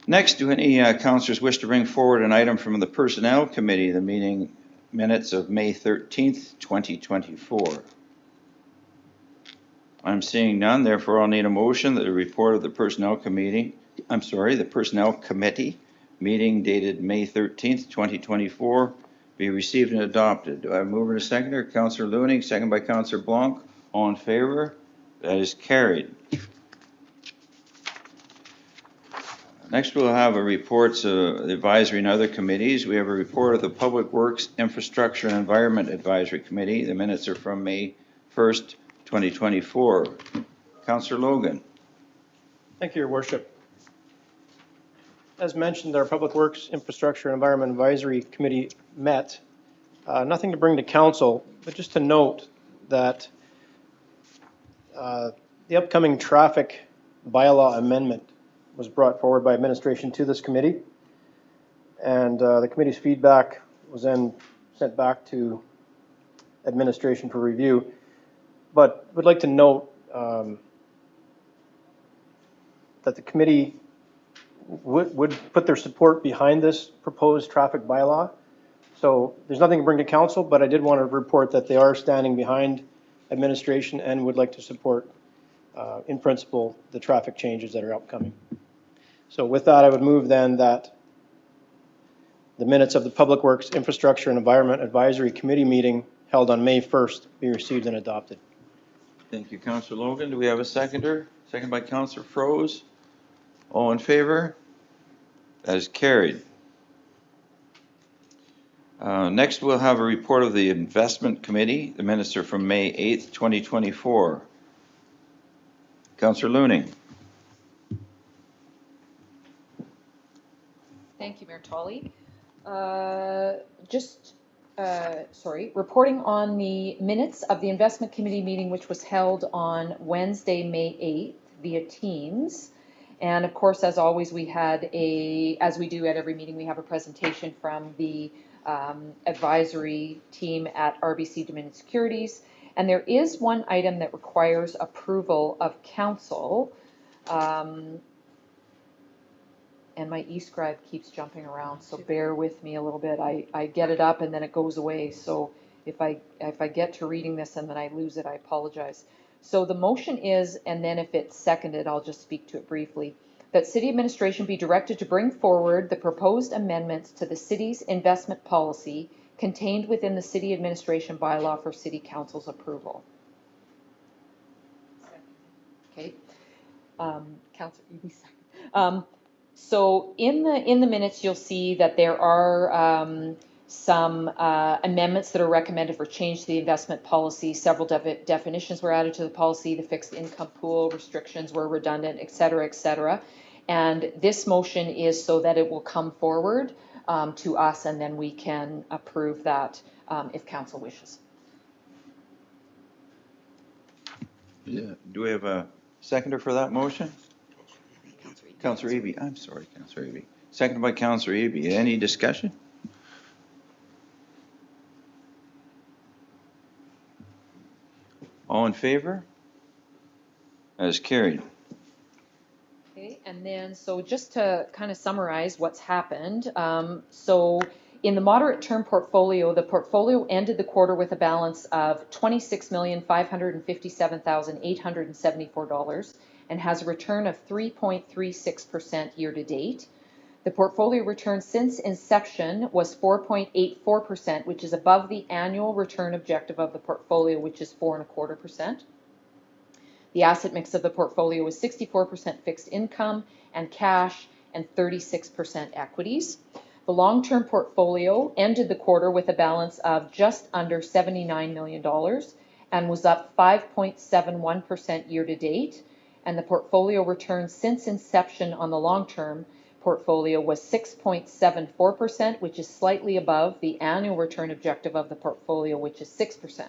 Next, do any councillors wish to bring forward an item from the Personnel Committee, the meeting minutes of May 13th, 2024? I'm seeing none. Therefore, I'll need a motion that the report of the Personnel Committee, the Personnel Committee meeting dated May 13th, 2024 be received and adopted. Do I have a mover and a seconder? Councillor Looning, second by Councillor Blanc. All in favor? That is carried. Next, we'll have a reports of the advisory and other committees. We have a report of the Public Works, Infrastructure and Environment Advisory Committee. The minutes are from May 1st, 2024. Councillor Logan. Thank you, Your Worship. As mentioned, our Public Works, Infrastructure and Environment Advisory Committee met. Nothing to bring to council, but just to note that the upcoming traffic bylaw amendment was brought forward by administration to this committee, and the committee's feedback was then sent back to administration for review. But would like to note that the committee would put their support behind this proposed traffic bylaw. So there's nothing to bring to council, but I did want to report that they are standing behind administration and would like to support, in principle, the traffic changes that are upcoming. So with that, I would move then that the minutes of the Public Works, Infrastructure and Environment Advisory Committee meeting held on May 1st be received and adopted. Thank you, Councillor Logan. Do we have a seconder? Second by Councillor Froese. All in favor? That is carried. Next, we'll have a report of the Investment Committee. The minutes are from May 8th, 2024. Councillor Looning. Thank you, Mayor Tolley. Reporting on the minutes of the Investment Committee meeting, which was held on Wednesday, May 8th via Teams. And of course, as always, we had as we do at every meeting, we have a presentation from the advisory team at RBC Dominion Securities. And there is one item that requires approval of council. And my eScribe keeps jumping around, so bear with me a little bit. I get it up and then it goes away. So if I get to reading this and then I lose it, I apologize. So the motion is, and then if it's seconded, I'll just speak to it briefly, that city administration be directed to bring forward the proposed amendments to the city's investment policy contained within the city administration bylaw for city council's approval. Okay. Councillor Eby. So in the minutes, you'll see that there are some amendments that are recommended for change to the investment policy. Several definitions were added to the policy. The fixed income pool restrictions were redundant, et cetera, et cetera. And this motion is so that it will come forward to us and then we can approve that if council wishes. Yeah. Do we have a seconder for that motion? Councillor Eby. I'm sorry, Councillor Eby. Seconded by Councillor Eby. Any discussion? All in favor? That is carried. Okay, and then so just to kind of summarize what's happened. So in the moderate term portfolio, the portfolio ended the quarter with a balance of $26,557,874 and has a return of 3.36% year to date. The portfolio return since inception was 4.84%, which is above the annual return objective of the portfolio, which is 4.25%. The asset mix of the portfolio was 64% fixed income and cash and 36% equities. The long-term portfolio ended the quarter with a balance of just under $79 million and was up 5.71% year to date. And the portfolio return since inception on the long-term portfolio was 6.74%, which is slightly above the annual return objective of the portfolio, which is 6%.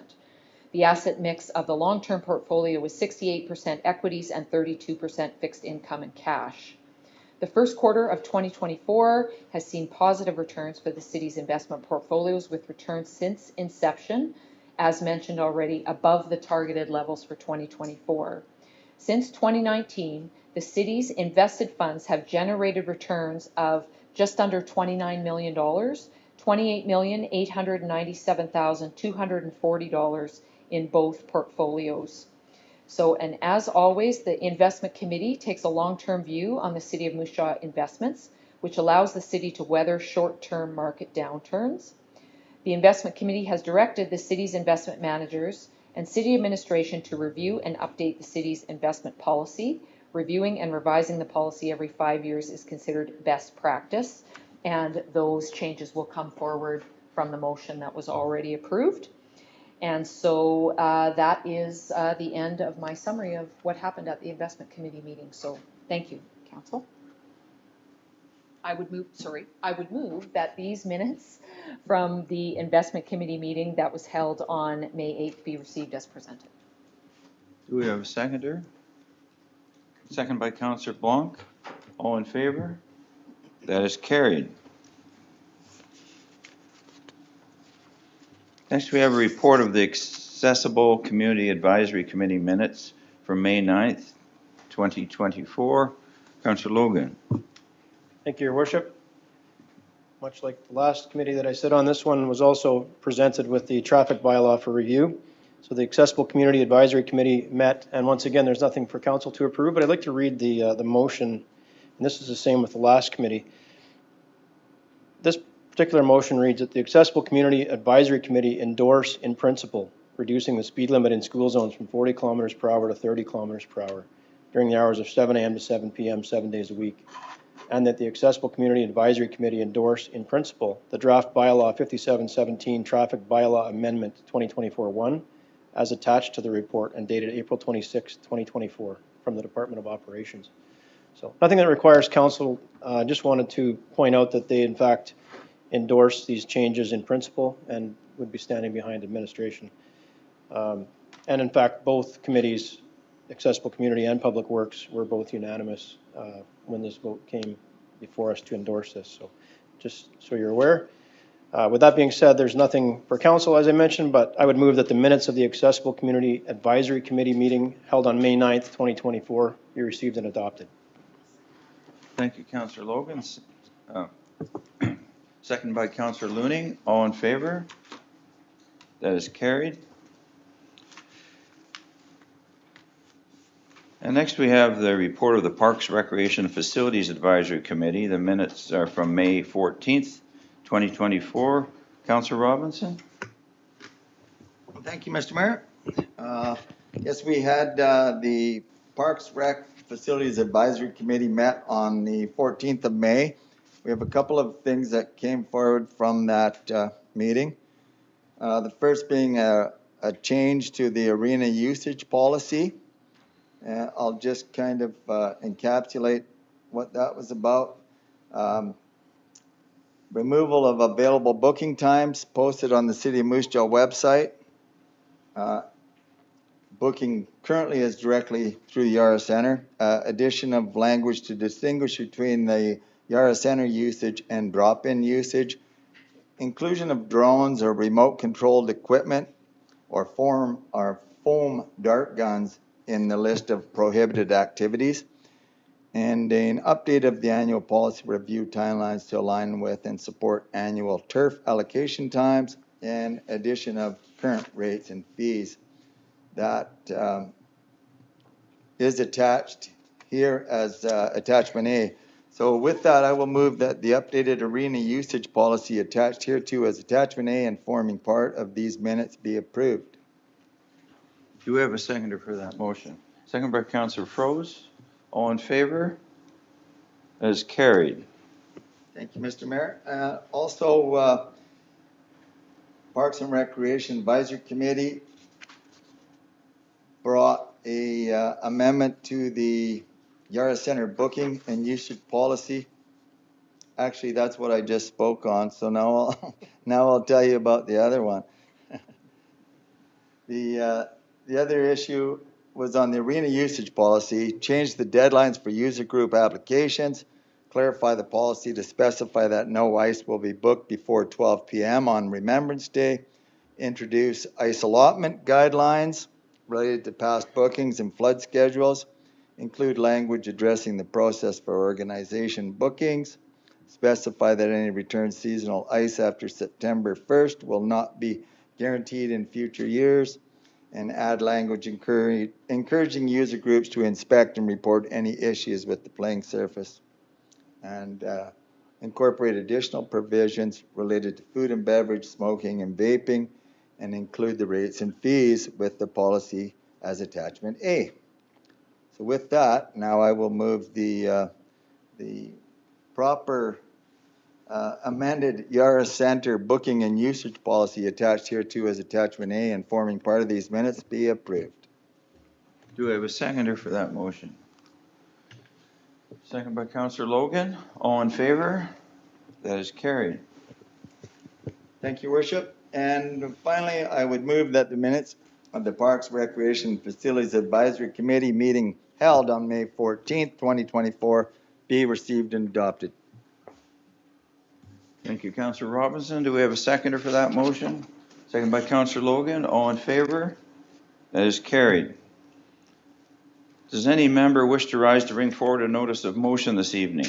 The asset mix of the long-term portfolio was 68% equities and 32% fixed income and cash. The first quarter of 2024 has seen positive returns for the city's investment portfolios, with returns since inception, as mentioned already, above the targeted levels for 2024. Since 2019, the city's invested funds have generated returns of just under $29 million, $28,897,240 in both portfolios. So, and as always, the investment committee takes a long-term view on the City of Moose Jaw investments, which allows the city to weather short-term market downturns. The investment committee has directed the city's investment managers and city administration to review and update the city's investment policy. Reviewing and revising the policy every 5 years is considered best practice, and those changes will come forward from the motion that was already approved. And so that is the end of my summary of what happened at the investment committee meeting. So thank you, council. I would move that these minutes from the investment committee meeting that was held on May 8th be received as presented. Do we have a seconder? Second by Councillor Blanc. All in favor? That is carried. Next, we have a report of the Accessible Community Advisory Committee minutes from May 9th, 2024. Councillor Logan. Thank you, Your Worship. Much like the last committee that I sit on, this one was also presented with the traffic bylaw for review. So the Accessible Community Advisory Committee met, and once again, there's nothing for council to approve, but I'd like to read the motion, and this is the same with the last committee. This particular motion reads that the Accessible Community Advisory Committee endorse in principle reducing the speed limit in school zones from 40 kilometers per hour to 30 kilometers per hour during the hours of 7 a.m. to 7 p.m. 7 days a week. and that the Accessible Community Advisory Committee endorse in principle the draft bylaw 5717 Traffic Bylaw Amendment 2024-1 as attached to the report and dated April 26, 2024 from the Department of Operations. So nothing that requires council. Just wanted to point out that they in fact endorse these changes in principle and would be standing behind administration. And in fact, both committees, Accessible Community and Public Works, were both unanimous when this vote came before us to endorse this. So just so you're aware. With that being said, there's nothing for council, as I mentioned, but I would move that the minutes of the Accessible Community Advisory Committee meeting held on May 9th, 2024 be received and adopted. Thank you, Councillor Logan. Second by Councillor Looning. All in favor? That is carried. And next we have the report of the Parks, Recreation, and Facilities Advisory Committee. The minutes are from May 14th, 2024. Councillor Robinson? Thank you, Mr. Mayor. Yes, we had the Parks, Rec, Facilities Advisory Committee met on the 14th of May. We have a couple of things that came forward from that meeting. The first being a change to the arena usage policy. I'll just kind of encapsulate what that was about. Removal of available booking times posted on the City of Moose Jaw website. Booking currently is directly through the Yara Center. Addition of language to distinguish between the Yara Center usage and drop-in usage. Inclusion of drones or remote controlled equipment or foam dart guns in the list of prohibited activities. And an update of the annual policy review timelines to align with and support annual turf allocation times and addition of current rates and fees. That is attached here as attachment A. So with that, I will move that the updated arena usage policy attached here to as attachment A and forming part of these minutes be approved. Do we have a seconder for that motion? Second by Councillor Froese. All in favor? That is carried. Thank you, Mr. Mayor. Also, Parks and Recreation Advisory Committee brought a amendment to the Yara Center booking and usage policy. Actually, that's what I just spoke on. So now I'll tell you about the other one. The other issue was on the arena usage policy. Change the deadlines for user group applications. Clarify the policy to specify that no ice will be booked before 12 p.m. on Remembrance Day. Introduce ice allotment guidelines related to past bookings and flood schedules. Include language addressing the process for organization bookings. Specify that any returned seasonal ice after September 1st will not be guaranteed in future years. And add language encouraging user groups to inspect and report any issues with the playing surface. And incorporate additional provisions related to food and beverage, smoking and vaping, and include the rates and fees with the policy as attachment A. So with that, now I will move the proper amended Yara Center booking and usage policy attached here to as attachment A and forming part of these minutes be approved. Do we have a seconder for that motion? Second by Councillor Logan. All in favor? That is carried. Thank you, Worship. And finally, I would move that the minutes of the Parks, Recreation, and Facilities Advisory Committee meeting held on May 14th, 2024 be received and adopted. Thank you, Councillor Robinson. Do we have a seconder for that motion? Second by Councillor Logan. All in favor? That is carried. Does any member wish to rise to bring forward a notice of motion this evening?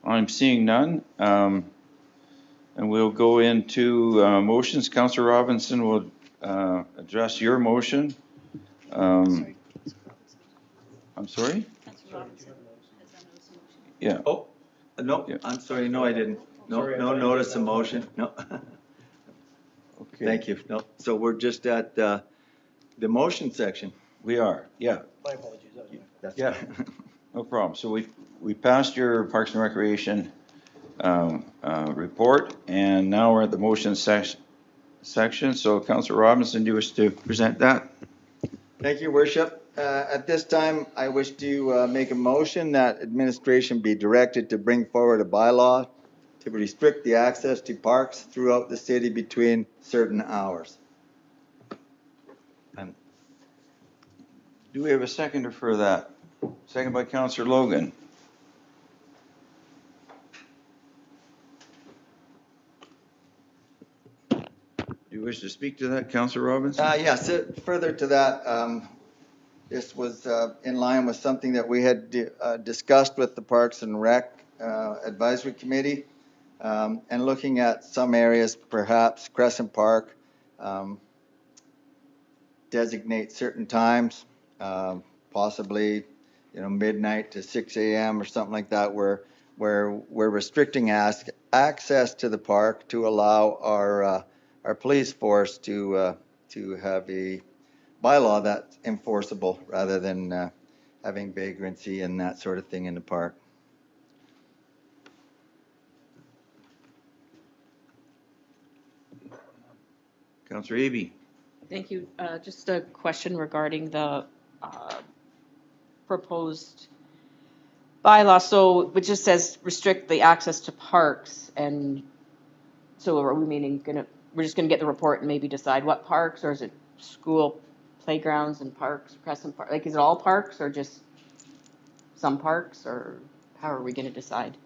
I'm seeing none. And we'll go into motions. Councillor Robinson will address your motion. I'm sorry? Yeah. Oh, no, yeah. I'm sorry. No, I didn't. No, no notice of motion. No. Okay. Thank you. No. So we're just at the motion section. We are. Yeah. My apologies. That's yeah. No problem. So we passed your Parks and Recreation report, and now we're at the motion section. So Councillor Robinson, do you wish to present that? Thank you, Worship. At this time, I wish to make a motion that administration be directed to bring forward a bylaw to restrict the access to parks throughout the city between certain hours. Do we have a seconder for that? Second by Councillor Logan. Do you wish to speak to that, Councillor Robinson? Yes, further to that, this was in line with something that we had discussed with the Parks and Rec Advisory Committee, and looking at some areas, perhaps Crescent Park, designate certain times, possibly, midnight to 6 a.m. or something like that, where we're restricting access to the park to allow our police force to have a bylaw that's enforceable rather than having vagrancy and that sort of thing in the park. Councillor Eby. Thank you. Just a question regarding the proposed bylaw. So it just says restrict the access to parks, and so are we meaning we're just gonna get the report and maybe decide what parks, or is it school playgrounds and parks, Crescent Park? Like, is it all parks or just some parks, or how are we gonna decide?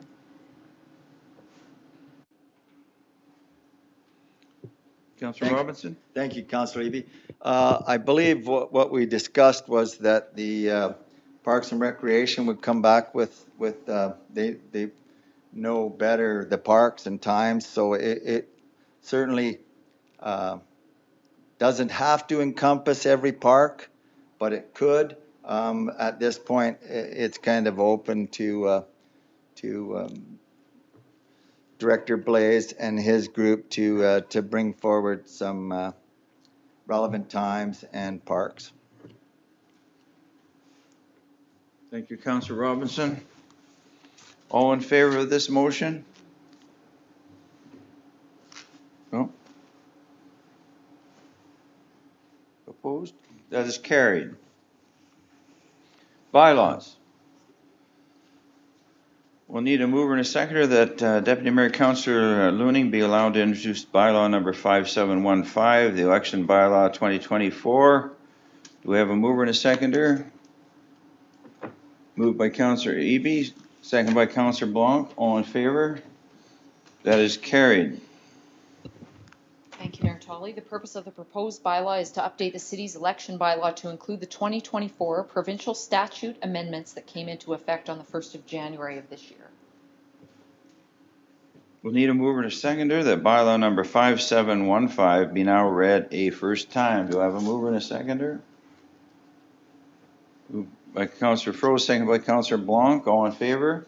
Councillor Robinson. Thank you, Councillor Eby. I believe what we discussed was that the Parks and Recreation would come back with they know better the parks and times, so it certainly doesn't have to encompass every park, but it could. At this point, it's kind of open to Director Blaze and his group to bring forward some relevant times and parks. Thank you, Councillor Robinson. All in favor of this motion? No? Opposed? That is carried. Bylaws. We'll need a mover and a seconder that Deputy Mayor Councillor Looning be allowed to introduce bylaw number 5715, the election bylaw 2024. Do we have a mover and a seconder? Moved by Councillor Eby, second by Councillor Blanc. All in favor? That is carried. Thank you, Mayor Tolley. The purpose of the proposed bylaw is to update the city's election bylaw to include the 2024 provincial statute amendments that came into effect on the 1st of January of this year. We'll need a mover and a seconder that bylaw number 5715 be now read a first time. Do I have a mover and a seconder? Moved by Councillor Froese, second by Councillor Blanc. All in favor?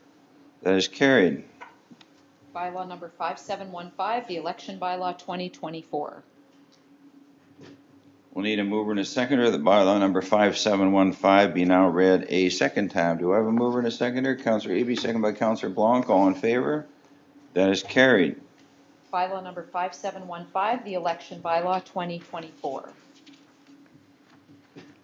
That is carried. Bylaw number 5715, the election bylaw 2024. We'll need a mover and a seconder that bylaw number 5715 be now read a second time. Do I have a mover and a seconder? Councillor Eby, second by Councillor Blanc. All in favor? That is carried. Bylaw number 5715, the election bylaw 2024.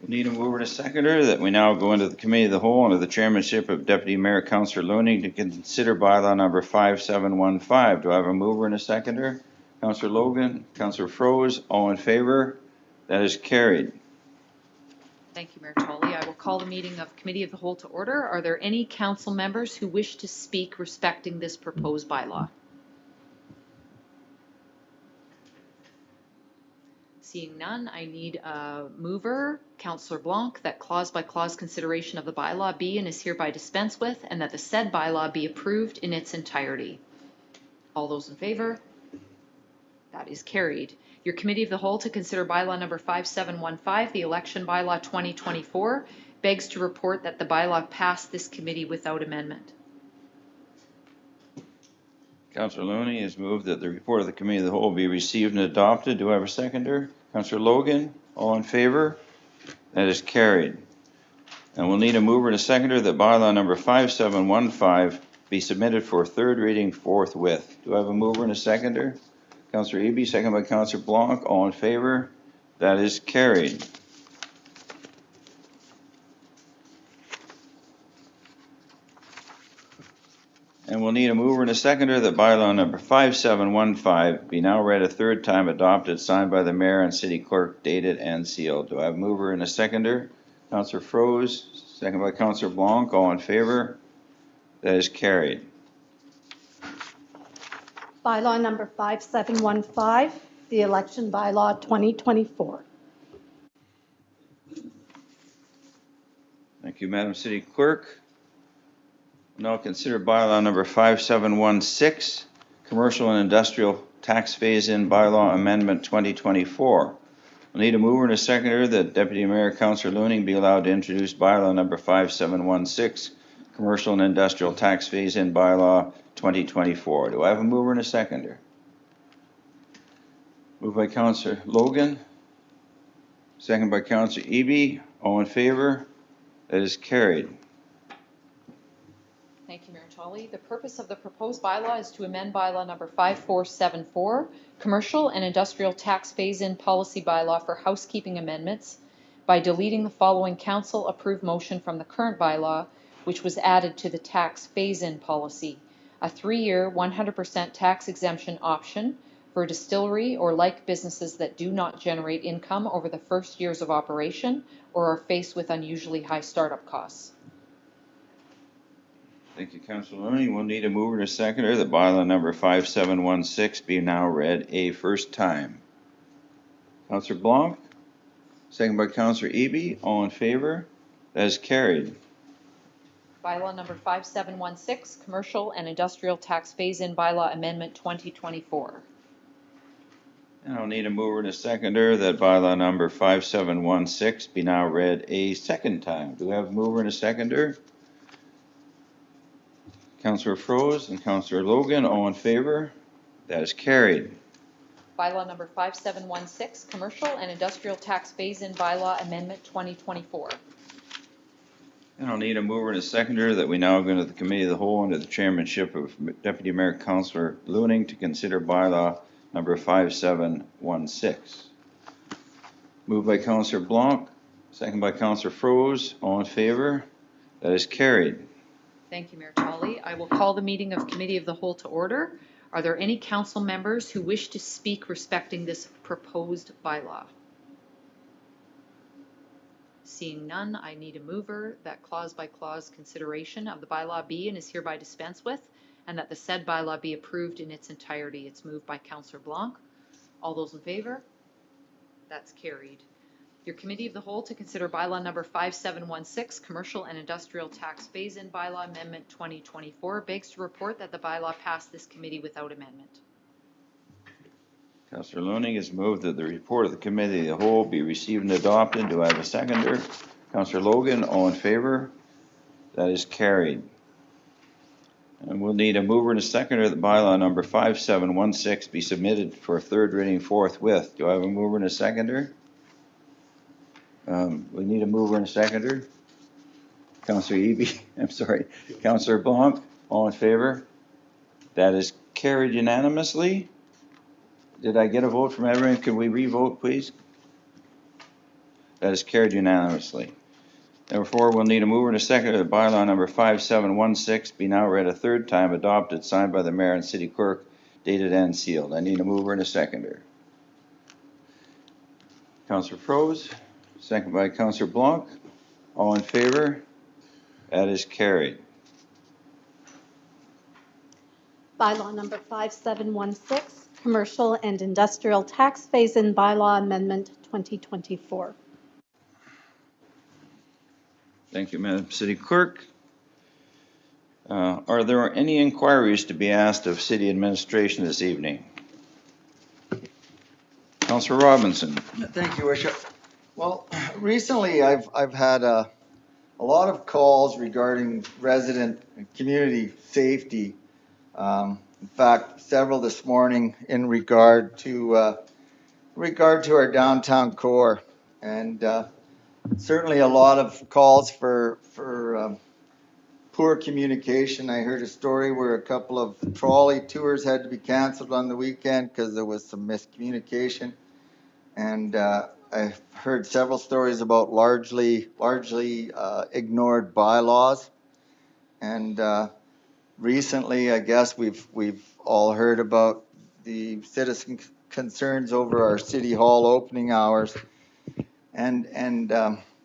We'll need a mover and a seconder that we now go into the Committee of the Whole under the chairmanship of Deputy Mayor Councillor Looning to consider bylaw number 5715. Do I have a mover and a seconder? Councillor Logan, Councillor Froese, all in favor? That is carried. Thank you, Mayor Tolley. I will call the meeting of Committee of the Whole to order. Are there any council members who wish to speak respecting this proposed bylaw? Seeing none, I need a mover, Councillor Blanc, that clause-by-clause consideration of the bylaw be and is hereby dispensed with, and that the said bylaw be approved in its entirety. All those in favor? That is carried. Your Committee of the Whole to consider bylaw number 5715, the election bylaw 2024, begs to report that the bylaw passed this committee without amendment. Councillor Looney has moved that the report of the Committee of the Whole be received and adopted. Do I have a seconder? Councillor Logan, all in favor? That is carried. And we'll need a mover and a seconder that bylaw number 5715 be submitted for third reading forthwith. Do I have a mover and a seconder? Councillor Eby, second by Councillor Blanc. All in favor? That is carried. And we'll need a mover and a seconder that bylaw number 5715 be now read a third time, adopted, signed by the mayor and city clerk, dated and sealed. Do I have a mover and a seconder? Councillor Froese, second by Councillor Blanc. All in favor? That is carried. Bylaw number 5715, the election bylaw 2024. Thank you, Madam City Clerk. Now consider bylaw number 5716, Commercial and Industrial Tax Phase-In Bylaw Amendment 2024. We'll need a mover and a seconder that Deputy Mayor Councillor Looning be allowed to introduce bylaw number 5716, Commercial and Industrial Tax Phase-In Bylaw 2024. Do I have a mover and a seconder? Moved by Councillor Logan, second by Councillor Eby. All in favor? That is carried. Thank you, Mayor Tolley. The purpose of the proposed bylaw is to amend bylaw number 5474, Commercial and Industrial Tax Phase-In Policy Bylaw for housekeeping amendments by deleting the following council-approved motion from the current bylaw, which was added to the tax phase-in policy: a 3-year 100% tax exemption option for distillery or like businesses that do not generate income over the first years of operation or are faced with unusually high startup costs. Thank you, Councillor Looney. We'll need a mover and a seconder that bylaw number 5716 be now read a first time. Councillor Blanc, second by Councillor Eby. All in favor? That is carried. Bylaw number 5716, Commercial and Industrial Tax Phase-In Bylaw Amendment 2024. And I'll need a mover and a seconder that bylaw number 5716 be now read a second time. Do we have a mover and a seconder? Councillor Froese and Councillor Logan, all in favor? That is carried. Bylaw number 5716, Commercial and Industrial Tax Phase-In Bylaw Amendment 2024. And I'll need a mover and a seconder that we now go to the Committee of the Whole under the chairmanship of Deputy Mayor Councillor Looning to consider bylaw number 5716. Moved by Councillor Blanc, second by Councillor Froese. All in favor? That is carried. Thank you, Mayor Tolley. I will call the meeting of Committee of the Whole to order. Are there any council members who wish to speak respecting this proposed bylaw? Seeing none, I need a mover that clause by clause consideration of the bylaw be and is hereby dispensed with, and that the said bylaw be approved in its entirety. It's moved by Councillor Blanc. All those in favor? That's carried. Your Committee of the Whole to consider bylaw number 5716, Commercial and Industrial Tax Phase-In Bylaw Amendment 2024, begs to report that the bylaw passed this committee without amendment. Councillor Looning has moved that the report of the Committee of the Whole be received and adopted. Do I have a seconder? Councillor Logan, all in favor? That is carried. And we'll need a mover and a seconder that bylaw number 5716 be submitted for third reading forthwith. Do I have a mover and a seconder? We need a mover and a seconder. Councillor Eby, I'm sorry, Councillor Blanc, all in favor? That is carried unanimously. Did I get a vote from everyone? Could we re-vote, please? That is carried unanimously. Therefore, we'll need a mover and a seconder that bylaw number 5716 be now read a third time, adopted, signed by the mayor and city clerk, dated and sealed. I need a mover and a seconder. Councillor Froese, second by Councillor Blanc. All in favor? That is carried. Bylaw number 5716, Commercial and Industrial Tax Phase-In Bylaw Amendment 2024. Thank you, Madam City Clerk. Are there any inquiries to be asked of City Administration this evening? Councillor Robinson. Thank you, Worship. Well, recently I've had a lot of calls regarding resident and community safety. In fact, several this morning in regard to our downtown core. And certainly a lot of calls for poor communication. I heard a story where a couple of trolley tours had to be canceled on the weekend because there was some miscommunication. And I've heard several stories about largely ignored bylaws. And recently, I guess we've all heard about the citizen concerns over our city hall opening hours. And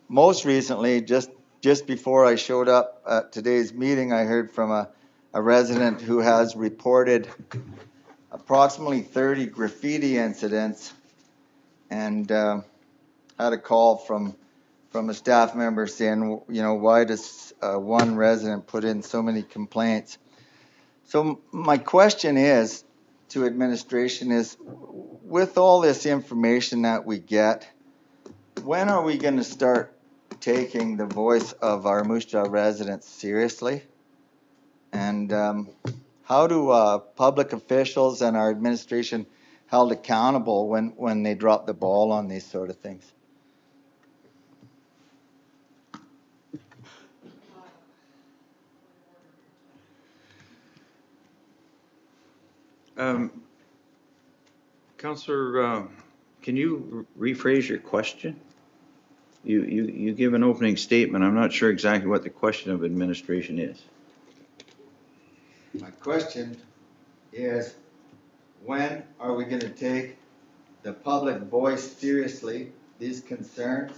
most recently, just before I showed up at today's meeting, I heard from a resident who has reported approximately 30 graffiti incidents, and had a call from a staff member saying, you know, why does one resident put in so many complaints? So my question is to administration is, with all this information that we get, when are we going to start taking the voice of our Moose Jaw residents seriously? And how do public officials and our administration held accountable when they drop the ball on these sort of things? Councillor, can you rephrase your question? You give an opening statement. I'm not sure exactly what the question of administration is. My question is, when are we going to take the public voice seriously, these concerns,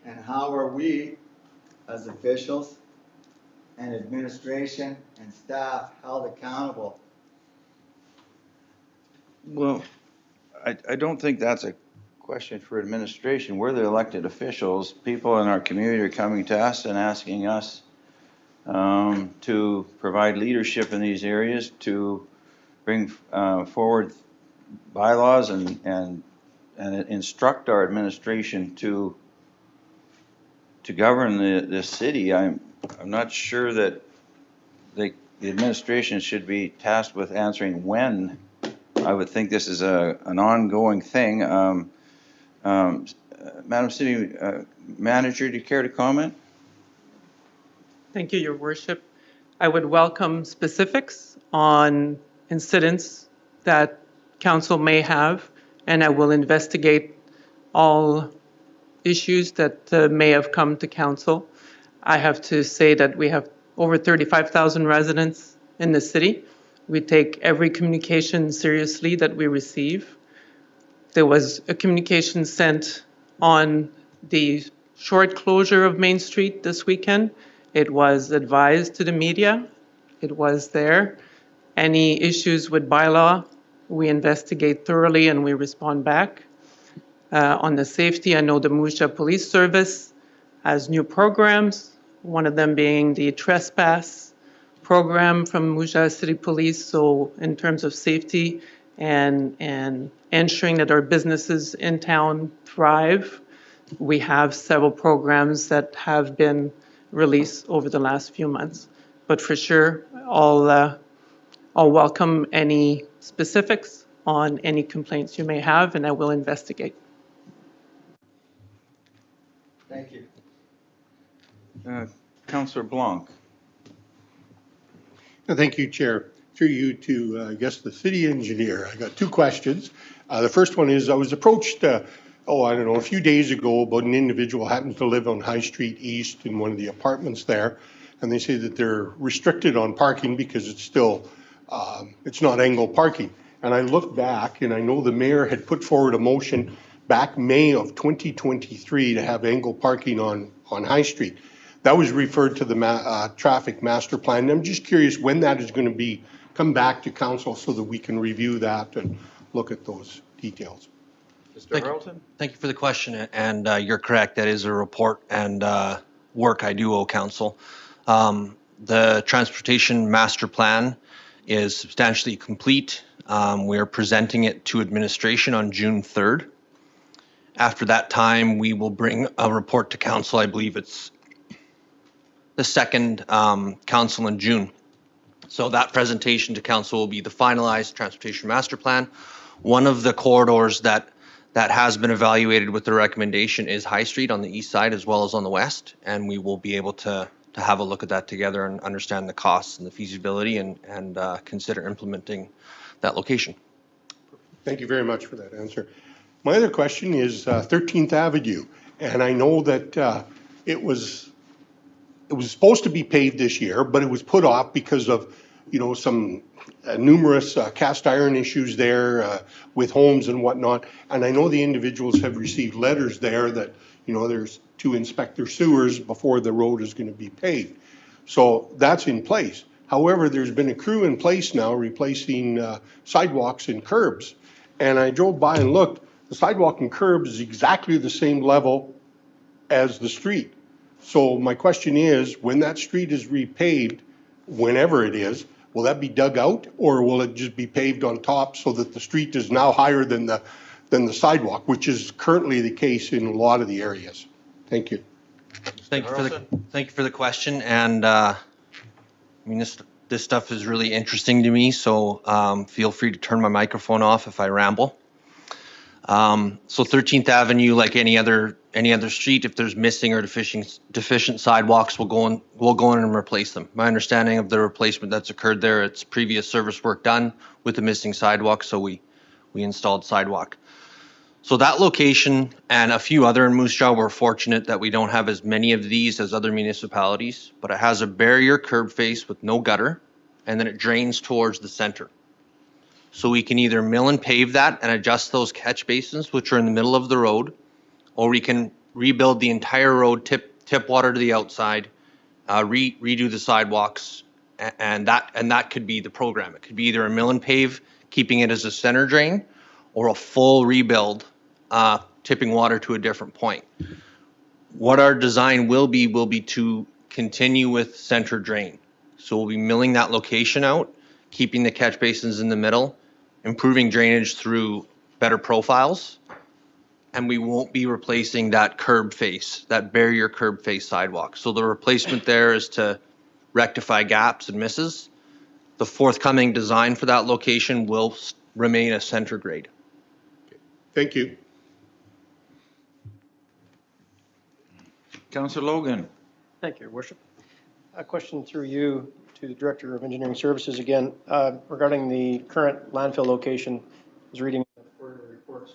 and how are we as officials and administration and staff held accountable? Well, I don't think that's a question for administration. We're the elected officials. People in our community are coming to us and asking us to provide leadership in these areas, to bring forward bylaws and instruct our administration to govern this city. I'm not sure that the administration should be tasked with answering when. I would think this is an ongoing thing. Madam City Manager, do you care to comment? Thank you, Your Worship. I would welcome specifics on incidents that Council may have, and I will investigate all issues that may have come to Council. I have to say that we have over 35,000 residents in the city. We take every communication seriously that we receive. There was a communication sent on the short closure of Main Street this weekend. It was advised to the media. It was there. Any issues with bylaw, we investigate thoroughly and we respond back. On the safety, I know the Moose Jaw Police Service has new programs, one of them being the trespass program from Moose Jaw City Police. So in terms of safety and ensuring that our businesses in town thrive, we have several programs that have been released over the last few months. But for sure, I'll welcome any specifics on any complaints you may have, and I will investigate. Thank you. Councillor Blanc. Thank you, Chair. Through you to, I guess, the city engineer. I got two questions. The first one is I was approached, I don't know, a few days ago about an individual who happens to live on High Street East in one of the apartments there. And they say that they're restricted on parking because it's still, it's not angle parking. And I looked back and I know the mayor had put forward a motion back May of 2023 to have angle parking on High Street. That was referred to the traffic master plan. And I'm just curious when that is going to come back to council so that we can review that and look at those details. Mr. Harleton? Thank you for the question, and you're correct. That is a report and work I do owe council. The transportation master plan is substantially complete. We are presenting it to administration on June 3rd. After that time, we will bring a report to council. I believe it's the second council in June. So that presentation to council will be the finalized transportation master plan. One of the corridors that that has been evaluated with the recommendation is High Street on the east side as well as on the west, and we will be able to have a look at that together and understand the costs and the feasibility and consider implementing that location. Thank you very much for that answer. My other question is 13th Avenue, and I know that it was supposed to be paved this year, but it was put off because of, you know, some numerous cast iron issues there with homes and whatnot. And I know the individuals have received letters there that, you know, there's to inspect their sewers before the road is going to be paved. So that's in place. However, there's been a crew in place now replacing sidewalks and curbs. And I drove by and looked, the sidewalk and curbs is exactly the same level as the street. So my question is, when that street is repaved, whenever it is, will that be dug out, or will it just be paved on top so that the street is now higher than the sidewalk, which is currently the case in a lot of the areas? Thank you. Thank you for the question. And I mean, this stuff is really interesting to me, so feel free to turn my microphone off if I ramble. So 13th Avenue, like any other street, if there's missing or deficient sidewalks, we'll go in and replace them. My understanding of the replacement that's occurred there, it's previous service work done with the missing sidewalk, so we installed sidewalk. So that location and a few other in Moose Jaw, we're fortunate that we don't have as many of these as other municipalities, but it has a barrier curb face with no gutter, and then it drains towards the center. So we can either mill and pave that and adjust those catch basins, which are in the middle of the road, or we can rebuild the entire road, tip water to the outside, redo the sidewalks, and that could be the program. It could be either a mill and pave, keeping it as a center drain, or a full rebuild, tipping water to a different point. What our design will be to continue with center drain. So we'll be milling that location out, keeping the catch basins in the middle, improving drainage through better profiles, and we won't be replacing that curb face, that barrier curb face sidewalk. So the replacement there is to rectify gaps and misses. The forthcoming design for that location will remain a center grade. Thank you. Councillor Logan. Thank you, Your Worship. A question through you to the Director of Engineering Services again, regarding the current landfill location. I was reading the quarterly reports,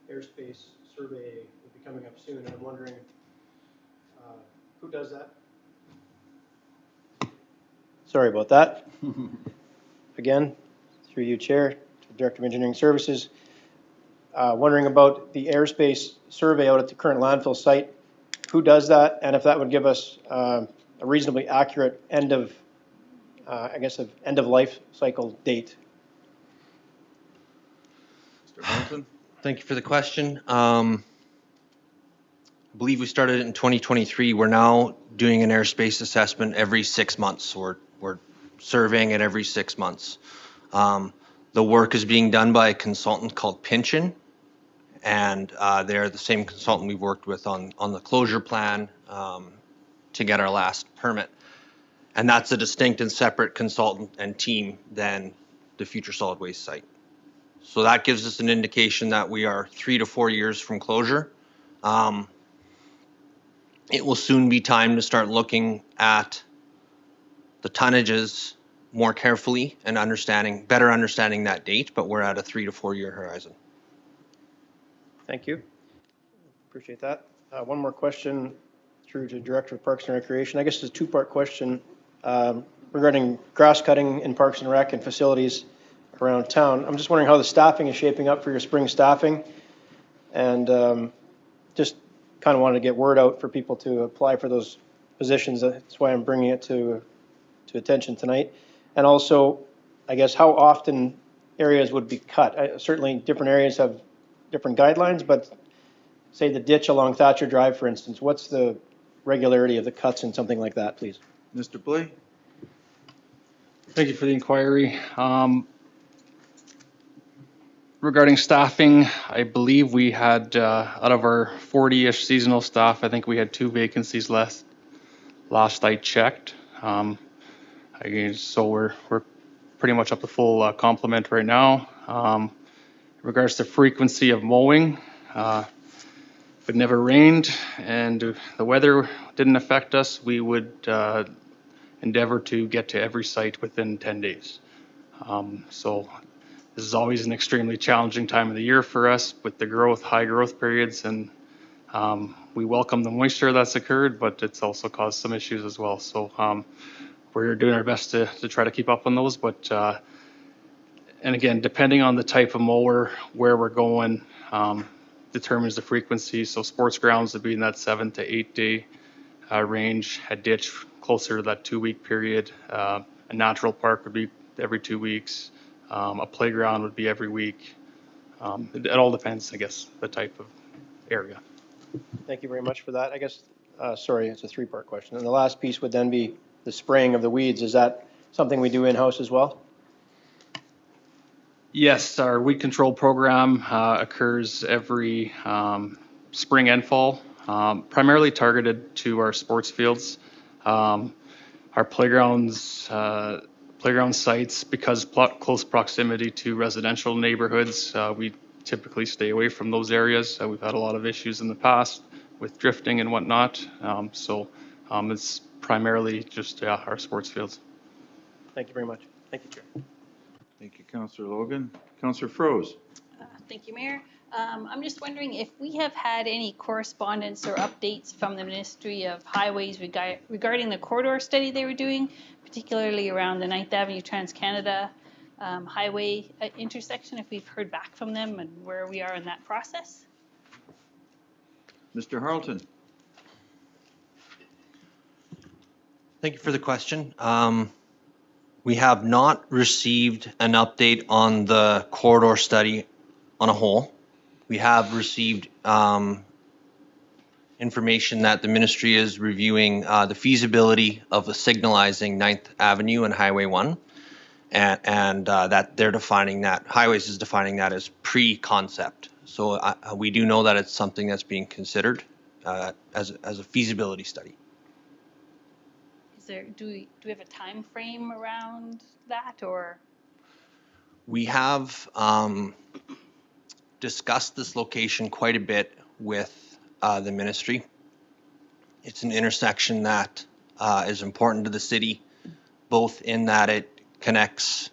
the airspace survey will be coming up soon, and I'm wondering who does that? Sorry about that. Again, through you, Chair, to the Director of Engineering Services. Wondering about the airspace survey out at the current landfill site. Who does that, and if that would give us a reasonably accurate end of life cycle date? Mr. Hamilton. Thank you for the question. I believe we started it in 2023. We're now doing an airspace assessment every 6 months. We're surveying it every 6 months. The work is being done by a consultant called Pynchon, and they're the same consultant we've worked with on the closure plan to get our last permit. And that's a distinct and separate consultant and team than the future solid waste site. So that gives us an indication that we are 3 to 4 years from closure. It will soon be time to start looking at the tonnages more carefully and better understanding that date, but we're at a 3 to 4 year horizon. Thank you. Appreciate that. One more question through to Director of Parks and Recreation. I guess it's a two-part question regarding grass cutting in Parks and Rec and facilities around town. I'm just wondering how the staffing is shaping up for your spring staffing, and just kind of wanted to get word out for people to apply for those positions. That's why I'm bringing it to attention tonight. And also, I guess, how often areas would be cut. Certainly different areas have different guidelines, but say the ditch along Thatcher Drive, for instance, what's the regularity of the cuts in something like that, please? Mr. Blais. Thank you for the inquiry. Regarding staffing, I believe we had, out of our 40-ish seasonal staff, I think we had 2 vacancies last I checked. So we're pretty much up to full complement right now. In regards to frequency of mowing, if it never rained and the weather didn't affect us, we would endeavor to get to every site within 10 days. So this is always an extremely challenging time of the year for us with the growth, high growth periods, and we welcome the moisture that's occurred, but it's also caused some issues as well. So we're doing our best to try to keep up on those, but and again, depending on the type of mower, where we're going, determines the frequency. So sports grounds would be in that 7 to 8 day range. A ditch closer to that 2-week period. A natural park would be every 2 weeks. A playground would be every week. It all depends, I guess, the type of area. Thank you very much for that. I guess, sorry, it's a 3-part question. And the last piece would then be the spraying of the weeds. Is that something we do in-house as well? Yes, our weed control program occurs every spring and fall, primarily targeted to our sports fields. Our playgrounds, playground sites, because close proximity to residential neighborhoods, we typically stay away from those areas. We've had a lot of issues in the past with drifting and whatnot. So it's primarily just our sports fields. Thank you very much. Thank you, Chair. Thank you, Councillor Logan. Councillor Froese. Thank you, Mayor. I'm just wondering if we have had any correspondence or updates from the Ministry of Highways regarding the corridor study they were doing, particularly around the 9th Avenue Trans-Canada highway intersection, if we've heard back from them and where we are in that process. Mr. Harleton. Thank you for the question. We have not received an update on the corridor study on a whole. We have received information that the ministry is reviewing the feasibility of the signalizing 9th Avenue and Highway 1, and that they're defining that, Highways is defining that as pre-concept. So we do know that it's something that's being considered as a feasibility study. Do we have a time frame around that, or? We have discussed this location quite a bit with the ministry. It's an intersection that is important to the city, both in that it connects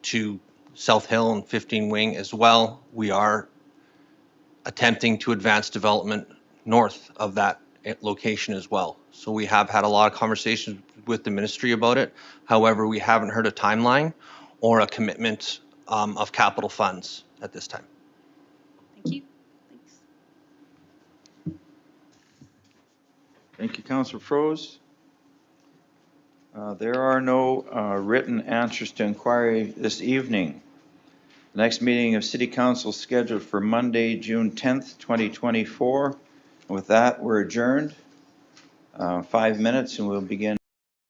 to South Hill and 15 Wing as well. We are attempting to advance development north of that location as well. So we have had a lot of conversations with the ministry about it. However, we haven't heard a timeline or a commitment of capital funds at this time. Thank you. Thanks. Thank you, Councillor Froese. There are no written answers to inquiry this evening. The next meeting of City Council is scheduled for Monday, June 10th, 2024. With that, we're adjourned. 5 minutes and we'll begin.